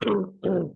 Bismillah.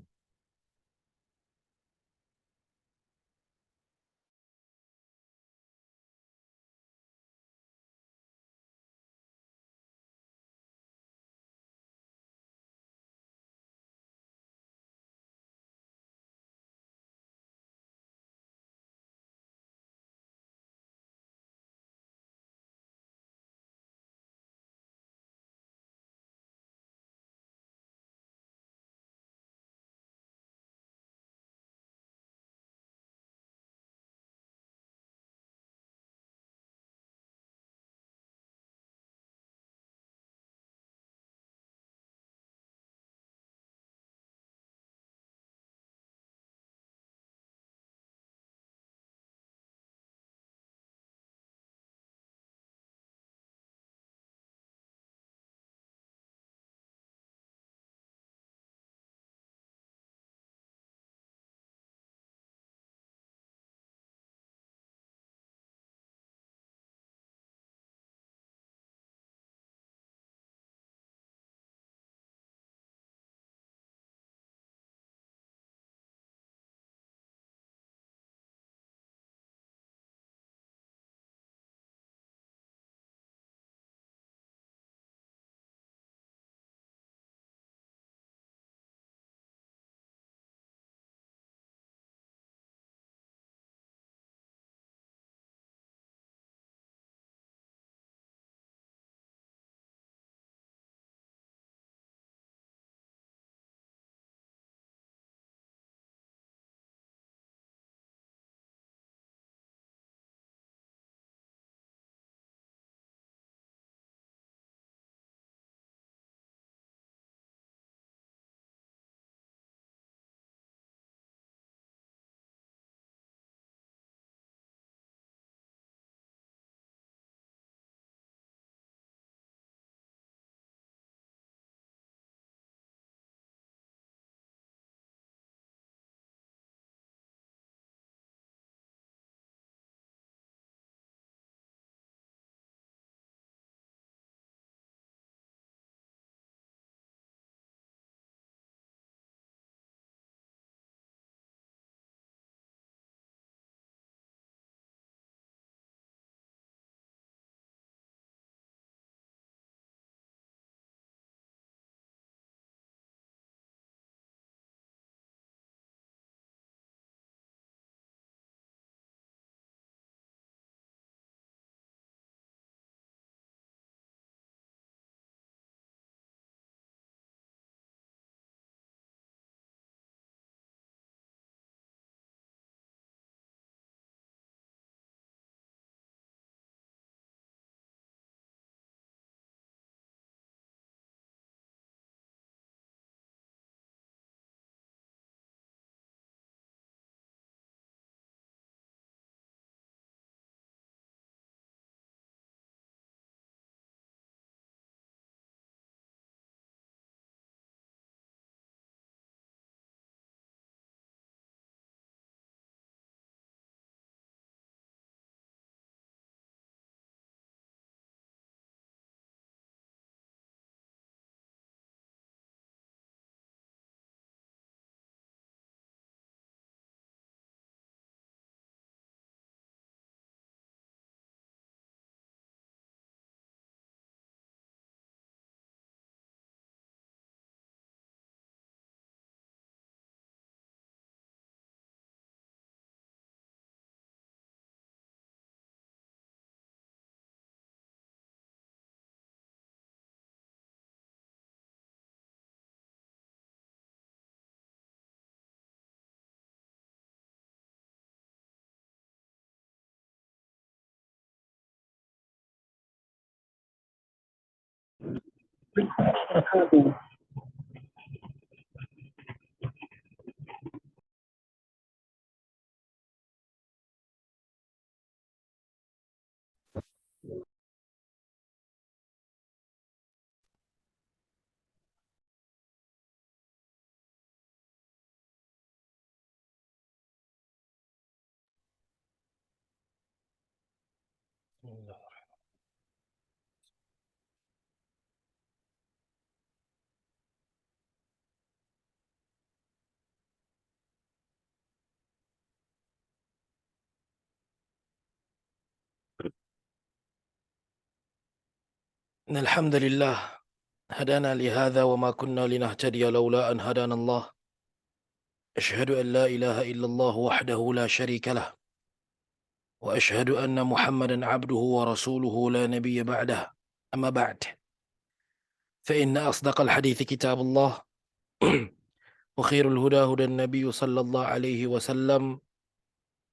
إن الحمد لله هدانا لهذا وما كنا لنهتدي لولا أن هدانا الله. أشهد أن لا إله إلا الله وحده لا شريك له، وأشهد أن محمدا عبده ورسوله لا نبي بعده. أما بعد، فإن أصدق الحديث كتاب الله وخير الهدى هدى النبي صلى الله عليه وسلم.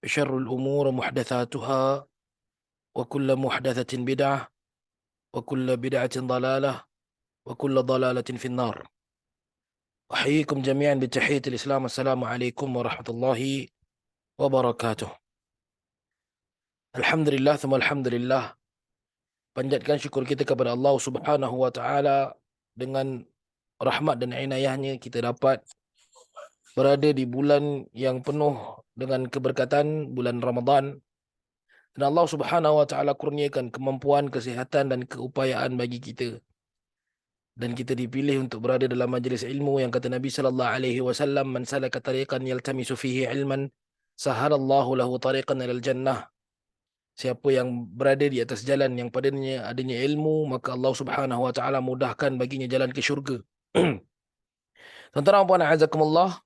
شر الأمور محدثاتها، وكل محدثة بدعة، وكل بدعة ضلالة، وكل ضلالة في النار. أحييكم جميعا بتحية الإسلام. السلام عليكم ورحمة الله wabarakatuh. Alhamdulillah, thumma alhamdulillah. Panjatkan syukur kita kepada Allah Subhanahu wa taala, dengan rahmat dan inayahnya kita dapat berada di bulan yang penuh dengan keberkatan, bulan Ramadan. Dan Allah Subhanahu wa taala kurniakan kemampuan, kesihatan dan keupayaan bagi kita. Dan kita dipilih untuk berada dalam majlis ilmu yang kata Nabi sallallahu alaihi wasallam, "Man salaka tariqan yaltamisu fihi ilman, sahalallahu lahu tariqan ilal jannah." Siapa yang berada di atas jalan yang padanya adanya ilmu, maka Allah Subhanahu wa taala mudahkan baginya jalan ke syurga. Tuan-tuan dan puan azakumullah,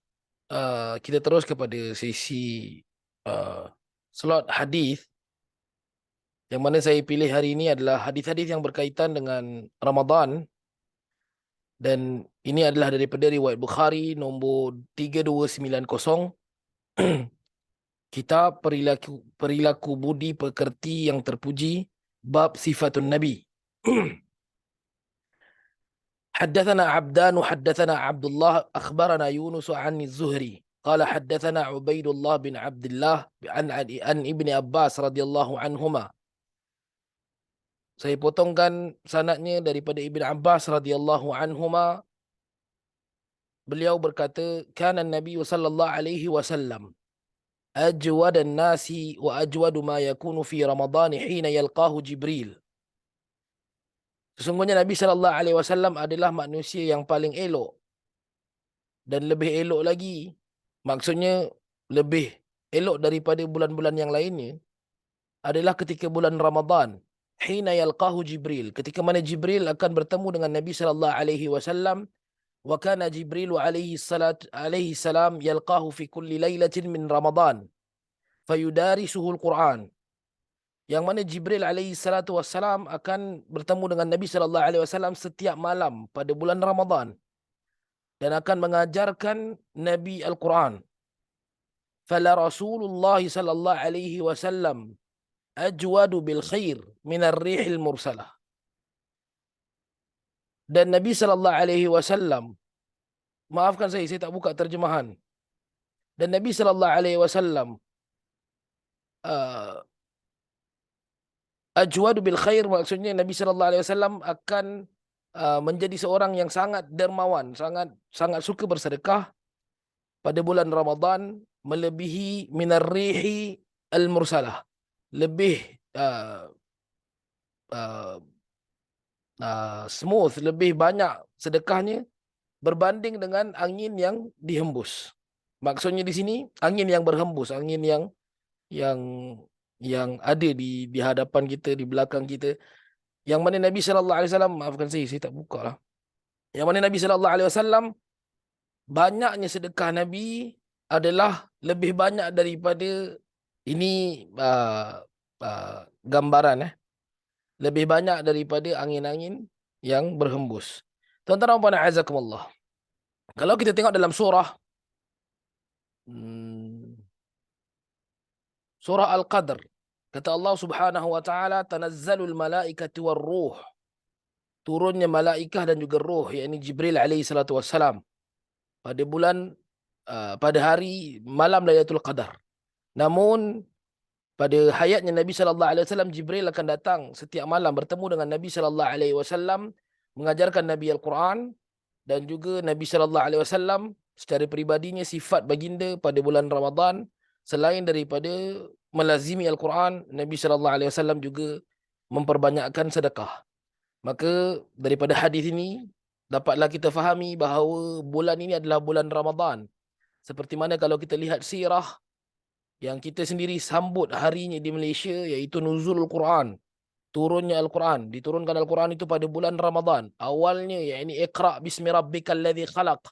kita terus kepada sesi uh, slot hadis, yang mana saya pilih hari ini adalah hadis-hadis yang berkaitan dengan Ramadan, dan ini adalah daripada riwayat Bukhari nombor 3290. Kitab perilaku budi pekerti yang terpuji, bab sifatun Nabi. حدثنا عبدان حدثنا عبد الله أخبرنا يونس عن الزهري قال حدثنا عبيد الله بن عبد الله عن ابن عباس رضي الله عنهما. Saya potongkan sanadnya daripada Ibn Abbas radhiyallahu anhuma. Beliau berkata, kana Nabi sallallahu alaihi wasallam ajwadan nasi wa ajwadu ma yakunu fi Ramadan hina yalqahu Jibril. Sesungguhnya Nabi sallallahu alaihi wasallam adalah manusia yang paling elok, dan lebih elok lagi, maksudnya lebih elok daripada bulan-bulan yang lainnya, adalah ketika bulan Ramadan. Hina yalqahu Jibril, ketika mana Jibril akan bertemu dengan Nabi sallallahu alaihi wasallam. Wa kana Jibril alaihi salam yalqahu fi kulli lailatin min Ramadan fayudarisuhu al-Quran. Yang mana Jibril alaihi salatu wassalam akan bertemu dengan Nabi sallallahu alaihi wasallam setiap malam pada bulan Ramadan, dan akan mengajarkan Nabi Al-Quran. Fala Rasulullah sallallahu alaihi wasallam ajwadu bil khair min ar-rihil mursalah. Dan Nabi sallallahu alaihi wasallam, maafkan saya tak buka terjemahan. Dan Nabi sallallahu alaihi wasallam ajwadu bil khair, maksudnya Nabi sallallahu alaihi wasallam akan menjadi seorang yang sangat dermawan, sangat suka bersedekah pada bulan Ramadan, melebihi minar rihi al mursalah, lebih smooth, lebih banyak sedekahnya berbanding dengan angin yang dihembus. Maksudnya di sini angin yang berhembus, angin yang ada di hadapan kita, di belakang kita. Yang mana Nabi sallallahu alaihi wasallam, maafkan saya tak buka lah. Yang mana Nabi sallallahu alaihi wasallam, banyaknya sedekah Nabi adalah lebih banyak daripada ini, gambaran lebih banyak daripada angin-angin yang berhembus. Tuan-tuan dan puan azakumullah, kalau kita tengok dalam surah surah Al-Qadr, kata Allah Subhanahu wa taala, tanazzalul malaikatu war ruh, turunnya malaikah dan juga ruh, yakni Jibril alaihi salatu wassalam, pada bulan pada hari malam Lailatul Qadar. Namun pada hayatnya Nabi sallallahu alaihi wasallam, Jibril akan datang setiap malam bertemu dengan Nabi sallallahu alaihi wasallam, mengajarkan Nabi Al-Quran. Dan juga Nabi sallallahu alaihi wasallam secara peribadinya, sifat baginda pada bulan Ramadan, selain daripada melazimi Al-Quran, Nabi sallallahu alaihi wasallam juga memperbanyakkan sedekah. Maka daripada hadis ini dapatlah kita fahami bahawa bulan ini adalah bulan Ramadan. Seperti mana kalau kita lihat sirah yang kita sendiri sambut harinya di Malaysia, iaitu Nuzulul Quran. turunnya Al-Quran. Diturunkan Al-Quran itu pada bulan Ramadan. Awalnya, yakni Iqra' bismi rabbikal ladzi khalaq.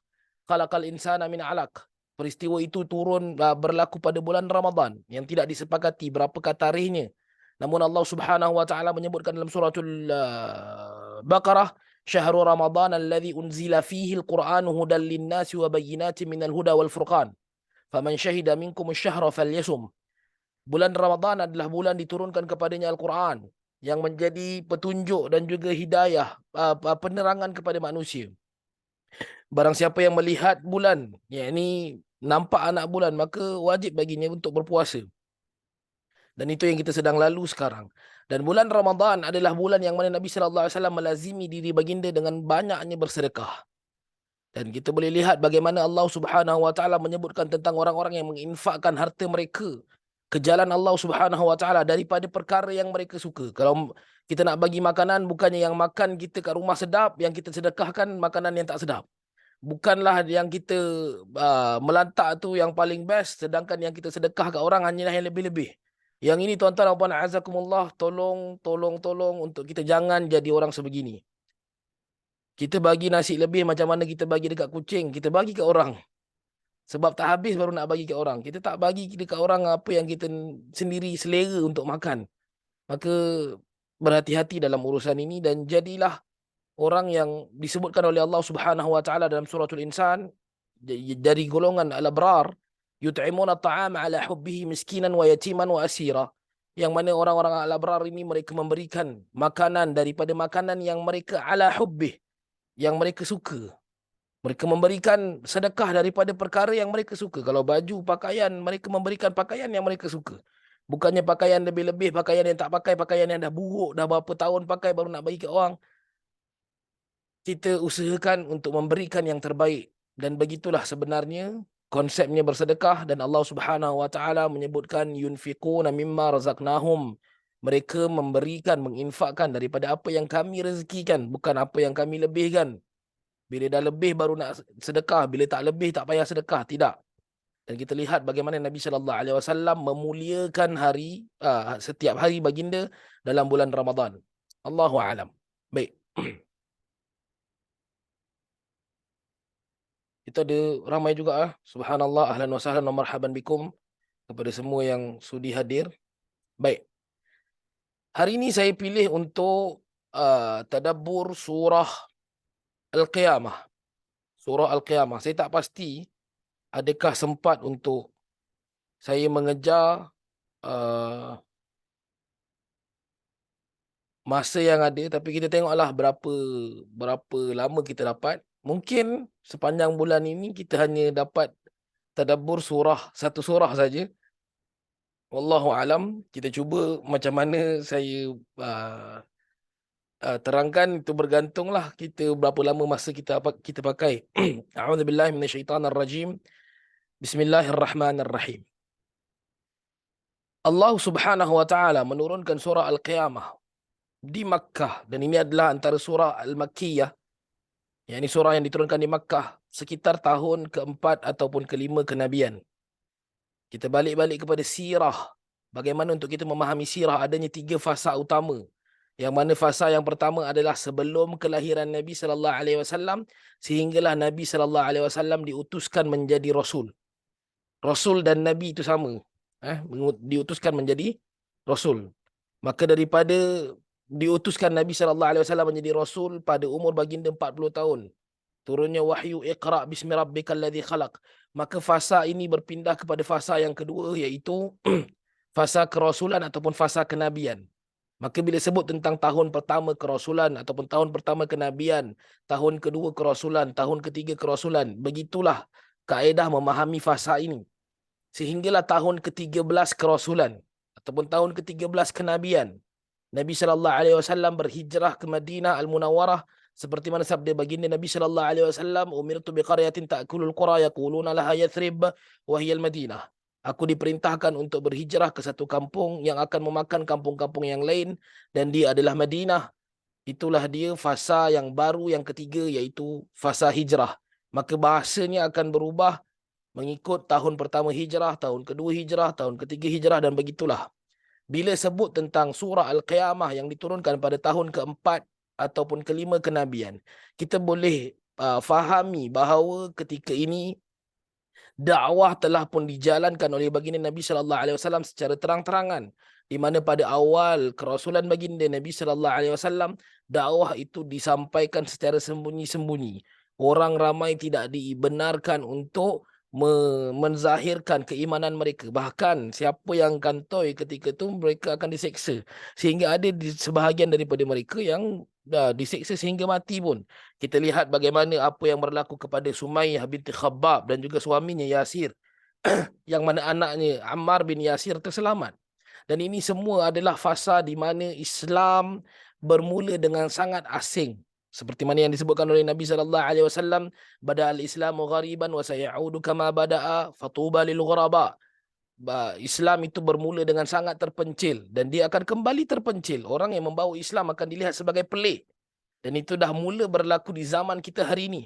Khalaqal insana min 'alaq. Peristiwa itu turun berlaku pada bulan Ramadan yang tidak disepakati berapakah tarikhnya. Namun Allah Subhanahu wa taala menyebutkan dalam suratul Baqarah, "Syahrul Ramadan alladzi unzila fihi al-Qur'anu hudan lin-nasi wa bayyinatin minal huda wal furqan. Faman syahida minkum asy-syahra falyasum." Bulan Ramadan adalah bulan diturunkan kepadanya Al-Quran yang menjadi petunjuk dan juga hidayah, penerangan kepada manusia. Barang siapa yang melihat bulan, yakni nampak anak bulan, maka wajib baginya untuk berpuasa. Dan itu yang kita sedang lalu sekarang. Dan bulan Ramadan adalah bulan yang mana Nabi sallallahu alaihi wasallam melazimi diri baginda dengan banyaknya bersedekah. Dan kita boleh lihat bagaimana Allah Subhanahu wa taala menyebutkan tentang orang-orang yang menginfakkan harta mereka ke jalan Allah Subhanahu wa taala daripada perkara yang mereka suka. Kalau kita nak bagi makanan, bukannya yang makan kita kat rumah sedap, yang kita sedekahkan makanan yang tak sedap. Bukanlah yang kita melantak tu yang paling best, sedangkan yang kita sedekah kat orang hanyalah yang lebih-lebih. Yang ini tuan-tuan dan puan azakumullah, tolong untuk kita jangan jadi orang sebegini. Kita bagi nasi lebih macam mana kita bagi dekat kucing, kita bagi ke orang. Sebab tak habis baru nak bagi ke orang. Kita tak bagi dekat orang apa yang kita sendiri selera untuk makan. Maka berhati-hati dalam urusan ini dan jadilah orang yang disebutkan oleh Allah Subhanahu wa taala dalam suratul Insan dari golongan al-abrar, yut'imuna at-ta'ama 'ala hubbihi miskinan wa yatiman wa asira. Yang mana orang-orang al-abrar ini mereka memberikan makanan daripada makanan yang mereka ala hubbih, yang mereka suka. Mereka memberikan sedekah daripada perkara yang mereka suka. Kalau baju, pakaian, mereka memberikan pakaian yang mereka suka. Bukannya pakaian lebih-lebih, pakaian yang tak pakai, pakaian yang dah buruk, dah berapa tahun pakai baru nak bagi ke orang. Kita usahakan untuk memberikan yang terbaik. Dan begitulah sebenarnya konsepnya bersedekah. Dan Allah Subhanahu wa taala menyebutkan yunfiquna mimma razaqnahum. Mereka memberikan, menginfakkan daripada apa yang kami rezekikan, bukan apa yang kami lebihkan. Bila dah lebih baru nak sedekah, bila tak lebih tak payah sedekah, tidak. Dan kita lihat bagaimana Nabi sallallahu alaihi wasallam memuliakan setiap hari baginda dalam bulan Ramadan. Allahu a'lam. Baik. Kita ada ramai juga subhanallah, ahlan wa sahlan wa marhaban bikum kepada semua yang sudi hadir. Baik. Hari ini saya pilih untuk tadabbur surah Al-Qiyamah. Surah Al-Qiyamah. Saya tak pasti adakah sempat untuk saya mengejar masa yang ada, tapi kita tengoklah berapa lama kita dapat. Mungkin sepanjang bulan ini kita hanya dapat tadabbur satu surah saja. Wallahu alam. Kita cuba macam mana saya terangkan, itu bergantunglah kita berapa lama masa kita pakai. A'udzubillahi minasyaitanirrajim. Bismillahirrahmanirrahim. Allah Subhanahu wa taala menurunkan surah Al-Qiyamah di Makkah, dan ini adalah antara surah Al-Makkiyah, yakni surah yang diturunkan di Makkah sekitar tahun keempat ataupun kelima kenabian. Kita balik kepada sirah. Bagaimana untuk kita memahami sirah? Adanya 3 fasa utama. Yang mana fasa yang pertama adalah sebelum kelahiran Nabi sallallahu alaihi wasallam sehinggalah Nabi sallallahu alaihi wasallam diutuskan menjadi rasul. Rasul dan Nabi itu sama. Diutuskan menjadi rasul. Maka daripada diutuskan Nabi sallallahu alaihi wasallam menjadi rasul pada umur baginda 40 tahun, turunnya wahyu Iqra' bismi rabbikal ladzi khalaq, maka fasa ini berpindah kepada fasa yang kedua, iaitu fasa kerasulan ataupun fasa kenabian. Maka bila sebut tentang tahun pertama kerasulan ataupun tahun pertama kenabian, tahun kedua kerasulan, tahun ketiga kerasulan, begitulah kaedah memahami fasa ini. Sehinggalah tahun ke-13 kerasulan ataupun tahun ke-13 kenabian, Nabi sallallahu alaihi wasallam berhijrah ke Madinah Al-Munawwarah, seperti mana sabda baginda Nabi sallallahu alaihi wasallam, umirtu biqaryatin ta'kulul qura yaquluna laha Yathrib wa hiya al-Madinah. Aku diperintahkan untuk berhijrah ke satu kampung yang akan memakan kampung-kampung yang lain, dan dia adalah Madinah. Itulah dia fasa yang baru yang ketiga, iaitu fasa hijrah. Maka bahasanya akan berubah mengikut tahun pertama hijrah, tahun kedua hijrah, tahun ketiga hijrah, dan begitulah. bila sebut tentang surah Al-Qiyamah yang diturunkan pada tahun keempat ataupun kelima kenabian, kita boleh fahami bahawa ketika ini dakwah telah pun dijalankan oleh baginda Nabi sallallahu alaihi wasallam secara terang-terangan, di mana pada awal kerasulan baginda Nabi sallallahu alaihi wasallam dakwah itu disampaikan secara sembunyi-sembunyi. Orang ramai tidak dibenarkan untuk menzahirkan keimanan mereka. Bahkan siapa yang kantoi ketika itu mereka akan diseksa. Sehingga ada sebahagian daripada mereka yang diseksa sehingga mati pun. Kita lihat bagaimana apa yang berlaku kepada Sumayyah binti Khabbab dan juga suaminya Yasir, yang mana anaknya Ammar bin Yasir terselamat. Dan ini semua adalah fasa di mana Islam bermula dengan sangat asing. Seperti mana yang disebutkan oleh Nabi sallallahu alaihi wasallam, bada'al Islamu ghariban wa sayaudu kama bada'a fatuba lil ghuraba. Islam itu bermula dengan sangat terpencil dan dia akan kembali terpencil. Orang yang membawa Islam akan dilihat sebagai pelik. Dan itu dah mula berlaku di zaman kita hari ini.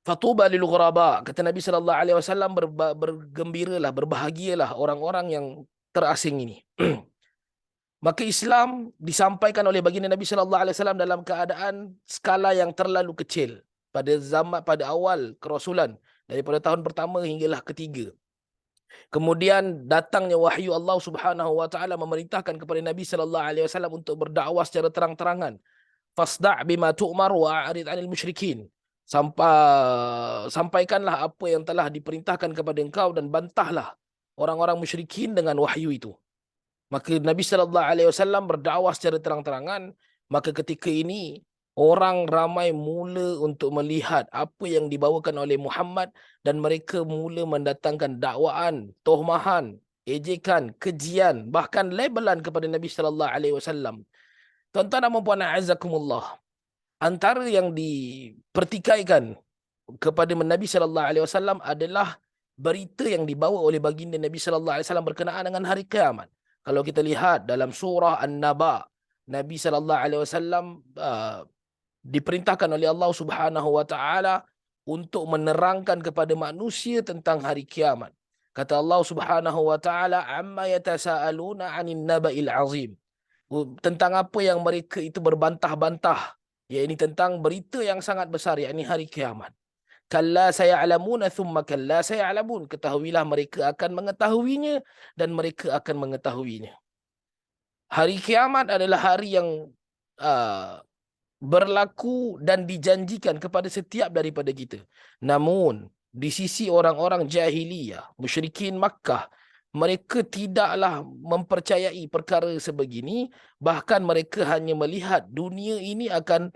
Fatuba lil ghuraba, kata Nabi sallallahu alaihi wasallam, bergembiralah, berbahagialah orang-orang yang terasing ini. Maka Islam disampaikan oleh baginda Nabi sallallahu alaihi wasallam dalam keadaan skala yang terlalu kecil pada awal kerasulan, daripada tahun pertama hinggalah ketiga. Kemudian datangnya wahyu Allah Subhanahu wa taala memerintahkan kepada Nabi sallallahu alaihi wasallam untuk berdakwah secara terang-terangan. Fasda' bima tu'mar wa a'rid 'anil musyrikin. Sampaikanlah apa yang telah diperintahkan kepada engkau dan bantahlah orang-orang musyrikin dengan wahyu itu. Maka Nabi sallallahu alaihi wasallam berdakwah secara terang-terangan. Maka ketika ini orang ramai mula untuk melihat apa yang dibawakan oleh Muhammad dan mereka mula mendatangkan dakwaan, tohmahan, ejekan, kejian, bahkan labelan kepada Nabi sallallahu alaihi wasallam. Tuan-tuan dan puan-puan azakumullah, antara yang dipertikaikan kepada Nabi sallallahu alaihi wasallam adalah berita yang dibawa oleh baginda Nabi sallallahu alaihi wasallam berkenaan dengan hari kiamat. Kalau kita lihat dalam surah An-Naba, Nabi sallallahu alaihi wasallam diperintahkan oleh Allah Subhanahu wa taala untuk menerangkan kepada manusia tentang hari kiamat. Kata Allah Subhanahu wa taala, "Amma yatasaaluna 'anil naba'il 'azim." Tentang apa yang mereka itu berbantah-bantah, yakni tentang berita yang sangat besar, yakni hari kiamat. Kalla saya'lamuna thumma kalla saya'lamun. Ketahuilah mereka akan mengetahuinya dan mereka akan mengetahuinya. Hari kiamat adalah hari yang berlaku dan dijanjikan kepada setiap daripada kita. Namun di sisi orang-orang jahiliyah, musyrikin Makkah, mereka tidaklah mempercayai perkara sebegini. Bahkan mereka hanya melihat dunia ini akan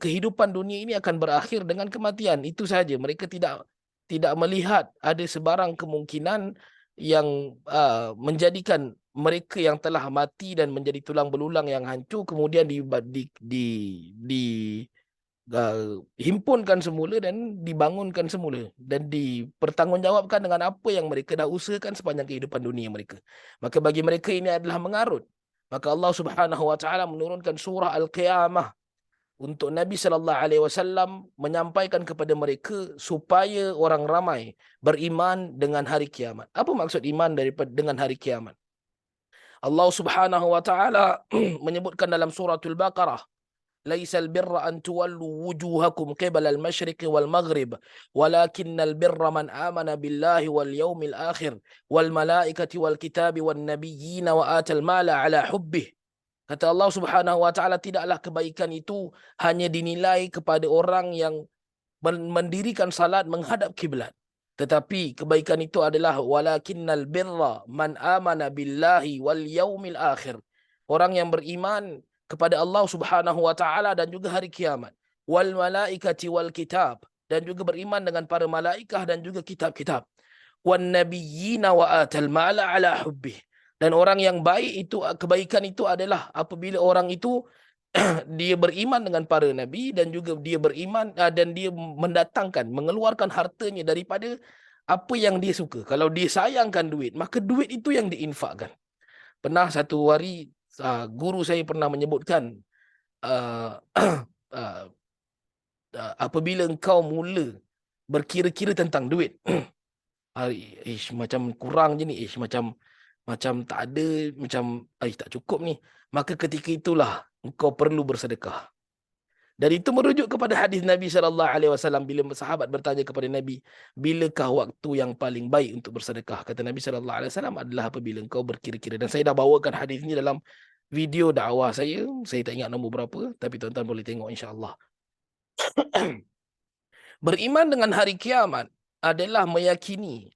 kehidupan dunia ini akan berakhir dengan kematian. Itu sahaja. Mereka tidak melihat ada sebarang kemungkinan yang menjadikan mereka yang telah mati dan menjadi tulang belulang yang hancur kemudian himpunkan semula dan dibangunkan semula dan dipertanggungjawabkan dengan apa yang mereka dah usahakan sepanjang kehidupan dunia mereka. Maka bagi mereka ini adalah mengarut. Maka Allah Subhanahu wa taala menurunkan surah Al-Qiyamah untuk Nabi sallallahu alaihi wasallam menyampaikan kepada mereka supaya orang ramai beriman dengan hari kiamat. Apa maksud iman dengan hari kiamat? Allah Subhanahu wa taala menyebutkan dalam suratul Baqarah, "Laisal birra an tuwallu wujuhakum qibala al-masyriq wal maghrib, walakinnal birra man amana billahi wal yawmil akhir wal malaikati wal kitabi wan nabiyyin wa atal mala ala hubbih." Kata Allah Subhanahu wa taala, tidaklah kebaikan itu hanya dinilai kepada orang yang mendirikan salat menghadap kiblat. Tetapi kebaikan itu adalah walakinnal birra man amana billahi wal yaumil akhir. Orang yang beriman kepada Allah Subhanahu wa taala dan juga hari kiamat. Wal malaikati wal kitab, dan juga beriman dengan para malaikah dan juga kitab-kitab. Wan nabiyyina wa atal mala ala hubbih. Dan orang yang baik itu, kebaikan itu adalah apabila orang itu dia beriman dengan para nabi dan juga dia beriman dan dia mengeluarkan hartanya daripada apa yang dia suka. Kalau dia sayangkan duit, maka duit itu yang diinfakkan. Pernah satu hari guru saya pernah menyebutkan apabila engkau mula berkira-kira tentang duit, macam kurang je ni, macam macam tak ada, macam tak cukup ni, maka ketika itulah engkau perlu bersedekah. Dan itu merujuk kepada hadis Nabi SAW bila sahabat bertanya kepada Nabi, bilakah waktu yang paling baik untuk bersedekah? Kata Nabi SAW adalah apabila engkau berkira-kira. Dan saya dah bawakan hadis ini dalam video dakwah saya tak ingat nombor berapa, tapi tuan-tuan boleh tengok insya-Allah. Beriman dengan hari kiamat adalah meyakini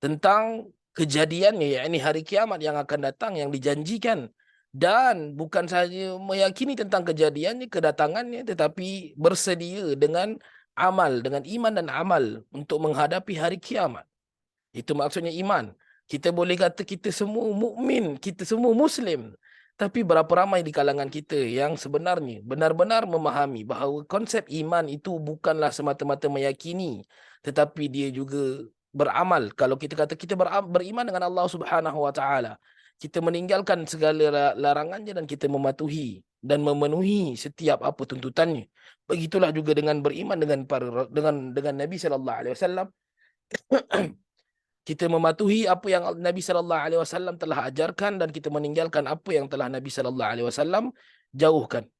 tentang kejadiannya, yakni hari kiamat yang akan datang, yang dijanjikan. Dan bukan sahaja meyakini tentang kejadiannya, kedatangannya, tetapi bersedia dengan amal, dengan iman dan amal untuk menghadapi hari kiamat. Itu maksudnya iman. Kita boleh kata kita semua mukmin, kita semua Muslim. Tapi berapa ramai di kalangan kita yang sebenarnya benar-benar memahami bahawa konsep iman itu bukanlah semata-mata meyakini, tetapi dia juga beramal. Kalau kita kata kita beriman dengan Allah Subhanahu Wa Taala, kita meninggalkan segala larangannya dan kita mematuhi dan memenuhi setiap apa tuntutannya. Begitulah juga dengan beriman dengan Nabi sallallahu alaihi wasallam. Kita mematuhi apa yang Nabi sallallahu alaihi wasallam telah ajarkan dan kita meninggalkan apa yang telah Nabi sallallahu alaihi wasallam jauhkan.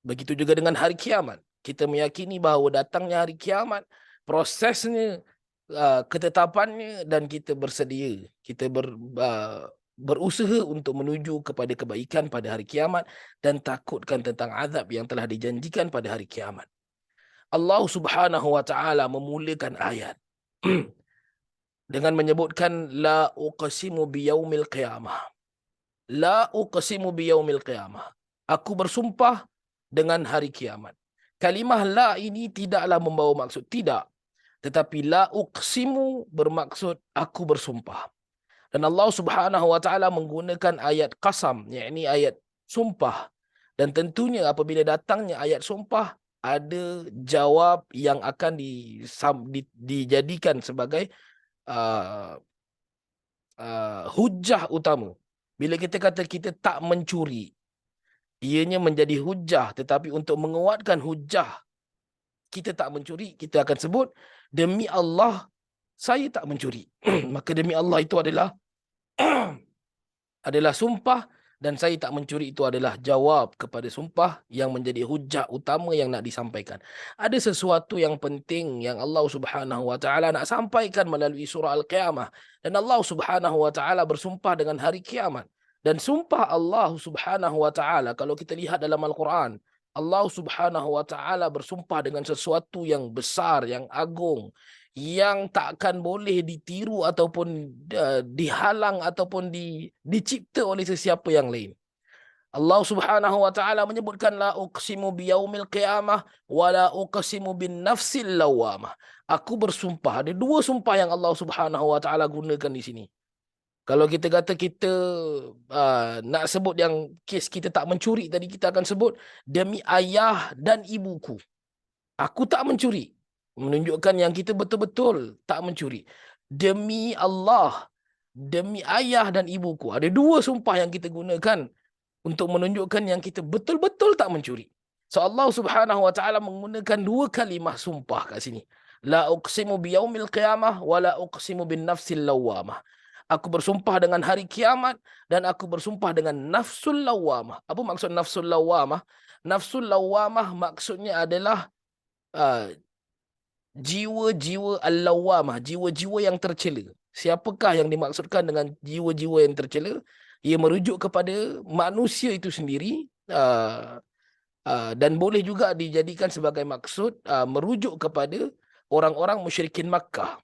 Begitu juga dengan hari kiamat. Kita meyakini bahawa datangnya hari kiamat, prosesnya, ketetapannya, dan kita bersedia. Kita berusaha untuk menuju kepada kebaikan pada hari kiamat dan takutkan tentang azab yang telah dijanjikan pada hari kiamat. Allah Subhanahu wa taala memulakan ayat dengan menyebutkan la uqsimu biyaumil qiyamah. La uqsimu biyaumil qiyamah. Aku bersumpah dengan hari kiamat. Kalimah la ini tidaklah membawa maksud tidak, tetapi la uqsimu bermaksud aku bersumpah. Dan Allah Subhanahu wa taala menggunakan ayat qasam, yakni ayat sumpah. Dan tentunya apabila datangnya ayat sumpah, ada jawab yang akan dijadikan sebagai hujah utama. Bila kita kata kita tak mencuri, ianya menjadi hujah. Tetapi untuk menguatkan hujah kita tak mencuri, kita akan sebut demi Allah saya tak mencuri. Maka demi Allah itu adalah sumpah, dan saya tak mencuri itu adalah jawab kepada sumpah yang menjadi hujah utama yang nak disampaikan. Ada sesuatu yang penting yang Allah Subhanahu wa taala nak sampaikan melalui surah Al-Qiyamah, dan Allah Subhanahu wa taala bersumpah dengan hari kiamat. Dan sumpah Allah Subhanahu wa taala, kalau kita lihat dalam Al-Quran, Allah Subhanahu wa taala bersumpah dengan sesuatu yang besar, yang agung, yang takkan boleh ditiru ataupun dihalang ataupun dicipta oleh sesiapa yang lain. Allah Subhanahu wa taala menyebutkan la uqsimu biyaumil qiyamah wa la uqsimu bin nafsil lawamah. Aku bersumpah. Ada dua sumpah yang Allah Subhanahu wa taala gunakan di sini. Kalau kita kata kita nak sebut yang kes kita tak mencuri tadi, kita akan sebut demi ayah dan ibuku, aku tak mencuri. Menunjukkan yang kita betul-betul tak mencuri. Demi Allah, demi ayah dan ibuku. Ada dua sumpah yang kita gunakan untuk menunjukkan yang kita betul-betul tak mencuri. So Allah Subhanahu wa taala menggunakan dua kalimah sumpah kat sini. La uqsimu biyaumil qiyamah wa la uqsimu bin nafsil lawamah. Aku bersumpah dengan hari kiamat dan aku bersumpah dengan nafsul lawamah. Apa maksud nafsul lawamah? Nafsul lawamah maksudnya adalah jiwa-jiwa al-lawamah, jiwa-jiwa yang tercela. Siapakah yang dimaksudkan dengan jiwa-jiwa yang tercela? Ia merujuk kepada manusia itu sendiri, dan boleh juga dijadikan sebagai maksud merujuk kepada orang-orang musyrikin Makkah.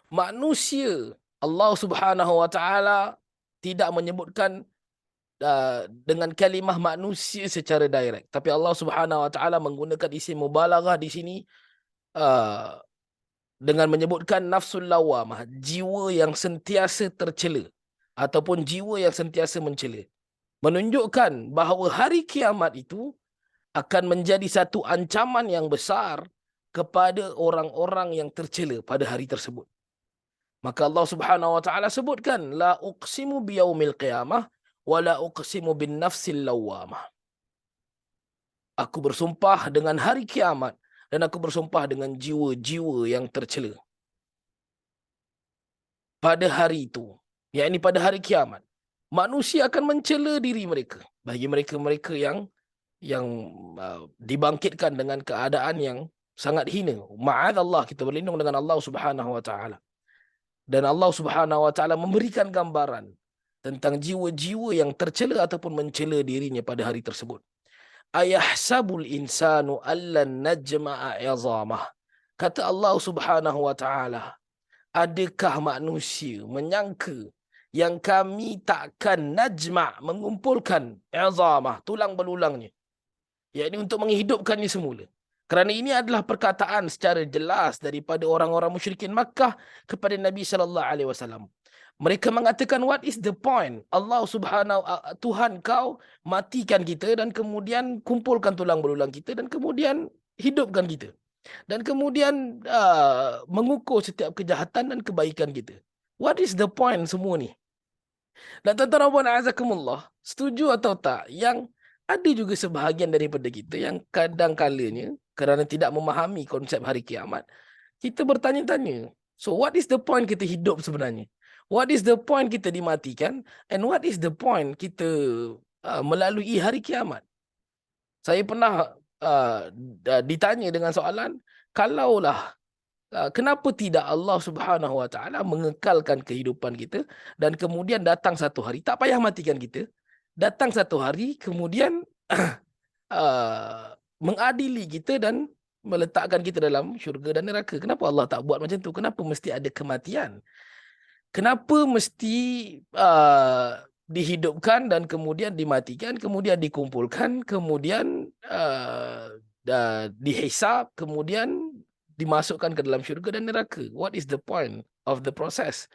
Manusia, Allah Subhanahu wa taala tidak menyebutkan dengan kalimah manusia secara direct, tapi Allah Subhanahu wa taala menggunakan isim mubalaghah di sini dengan menyebutkan nafsul lawamah, jiwa yang sentiasa tercela ataupun jiwa yang sentiasa mencela, menunjukkan bahawa hari kiamat itu akan menjadi satu ancaman yang besar kepada orang-orang yang tercela pada hari tersebut. Maka Allah Subhanahu wa taala sebutkan la uqsimu biyaumil qiyamah wa la uqsimu bin nafsil lawamah. Aku bersumpah dengan hari kiamat dan aku bersumpah dengan jiwa-jiwa yang tercela pada hari itu. yakni pada hari kiamat, manusia akan mencela diri mereka. Bagi mereka-mereka yang dibangkitkan dengan keadaan yang sangat hina. Ma'adallah, kita berlindung dengan Allah Subhanahu wa taala. Dan Allah Subhanahu wa taala memberikan gambaran tentang jiwa-jiwa yang tercela ataupun mencela dirinya pada hari tersebut. Ayahsabul insanu allan najma'a 'izamah. Kata Allah Subhanahu wa taala, adakah manusia menyangka yang kami takkan najma' mengumpulkan 'izamah, tulang belulangnya, yakni untuk menghidupkannya semula. Kerana ini adalah perkataan secara jelas daripada orang-orang musyrikin Makkah kepada Nabi sallallahu alaihi wasallam. Mereka mengatakan, what is the point? Allah Subhanahu Tuhan kau matikan kita dan kemudian kumpulkan tulang belulang kita dan kemudian hidupkan kita. Dan kemudian mengukur setiap kejahatan dan kebaikan kita. What is the point semua ni? Dan tuan-tuan dan azakumullah, setuju atau tak yang ada juga sebahagian daripada kita yang kadang-kalanya kerana tidak memahami konsep hari kiamat, kita bertanya-tanya, so what is the point kita hidup sebenarnya? What is the point kita dimatikan? And what is the point kita melalui hari kiamat? Saya pernah ditanya dengan soalan, kalaulah kenapa tidak Allah Subhanahu wa taala mengekalkan kehidupan kita dan kemudian datang satu hari, tak payah matikan kita, datang satu hari kemudian mengadili kita dan meletakkan kita dalam syurga dan neraka. Kenapa Allah tak buat macam tu? Kenapa mesti ada kematian? Kenapa mesti dihidupkan dan kemudian dimatikan, kemudian dikumpulkan, kemudian dihisab, kemudian dimasukkan ke dalam syurga dan neraka? What is the point of the process?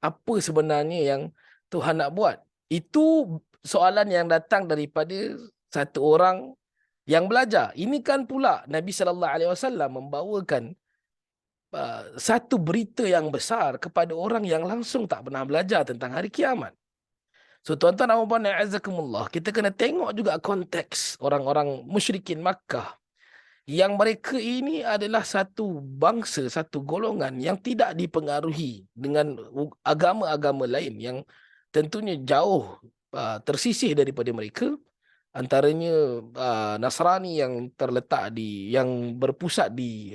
Apa sebenarnya yang Tuhan nak buat? Itu soalan yang datang daripada satu orang yang belajar. Ini kan pula Nabi sallallahu alaihi wasallam membawakan satu berita yang besar kepada orang yang langsung tak pernah belajar tentang hari kiamat. So tuan-tuan dan puan-puan azakumullah, kita kena tengok juga konteks orang-orang musyrikin Makkah, yang mereka ini adalah satu bangsa, satu golongan yang tidak dipengaruhi dengan agama-agama lain yang tentunya jauh tersisih daripada mereka. Antaranya Nasrani yang yang berpusat di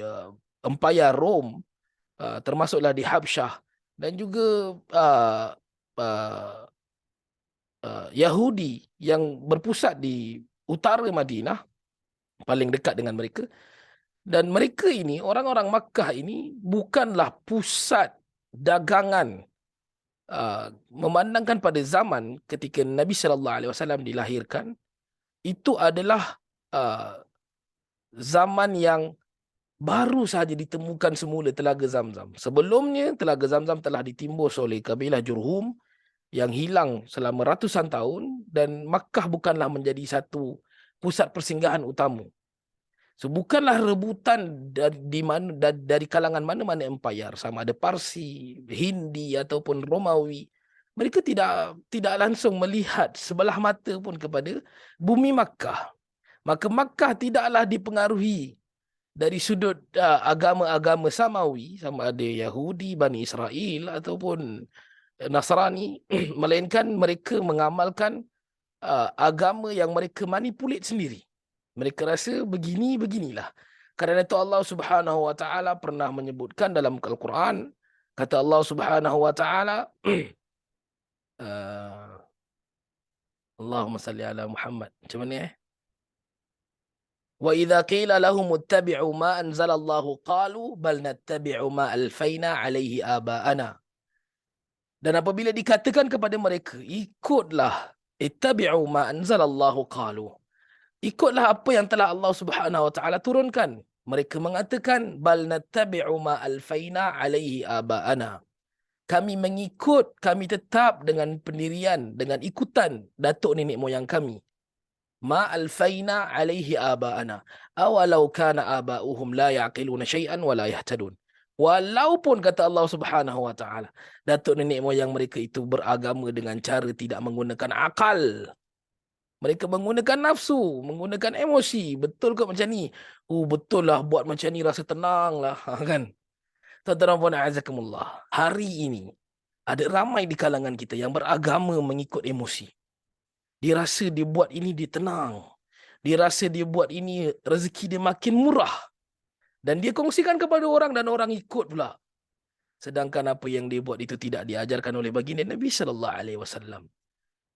Empayar Rom, termasuklah di Habsyah, dan juga Yahudi yang berpusat di utara Madinah, paling dekat dengan mereka. Dan mereka ini, orang-orang Makkah ini, bukanlah pusat dagangan. Memandangkan pada zaman ketika Nabi SAW dilahirkan, itu adalah zaman yang baru sahaja ditemukan semula Telaga Zamzam. Sebelumnya, Telaga Zamzam telah ditimbus oleh kabilah Jurhum yang hilang selama ratusan tahun, dan Makkah bukanlah menjadi satu pusat persinggahan utama. So, bukanlah rebutan dari kalangan mana-mana empayar, sama ada Parsi, Hindi ataupun Romawi. Mereka tidak langsung melihat sebelah mata pun kepada bumi Makkah. Maka Makkah tidaklah dipengaruhi dari sudut agama-agama Samawi, sama ada Yahudi, Bani Israel ataupun Nasrani, melainkan mereka mengamalkan agama yang mereka manipulit sendiri. Mereka rasa beginilah. Kerana itu Allah Subhanahu wa taala pernah menyebutkan dalam Al-Quran, kata Allah Subhanahu wa taala, Allahumma salli ala Muhammad. Macam mana Wa idza qila lahum ittabi'u ma anzalallahu qalu bal nattabi'u ma alfaina alaihi aba'ana. Dan apabila dikatakan kepada mereka, ikutlah, ittabi'u ma anzalallahu qalu, ikutlah apa yang telah Allah Subhanahu wa taala turunkan. Mereka mengatakan, bal nattabi'u ma alfaina alaihi aba'ana. Kami mengikut, kami tetap dengan pendirian, dengan ikutan datuk nenek moyang kami. Ma alfaina alaihi aba'ana awalau kana aba'uhum la yaqiluna syai'an wa la yahtadun. Walaupun kata Allah Subhanahu wa taala, datuk nenek moyang mereka itu beragama dengan cara tidak menggunakan akal. Mereka menggunakan nafsu, menggunakan emosi. Betul ke macam ni? Betul lah, buat macam ni rasa tenang lah, kan? Tuan-tuan dan puan azakumullah, hari ini Ada ramai di kalangan kita yang beragama mengikut emosi. Dia rasa dia buat ini dia tenang. Dia rasa dia buat ini rezeki dia makin murah. Dan dia kongsikan kepada orang dan orang ikut pula. Sedangkan apa yang dia buat itu tidak diajarkan oleh baginda Nabi sallallahu alaihi wasallam.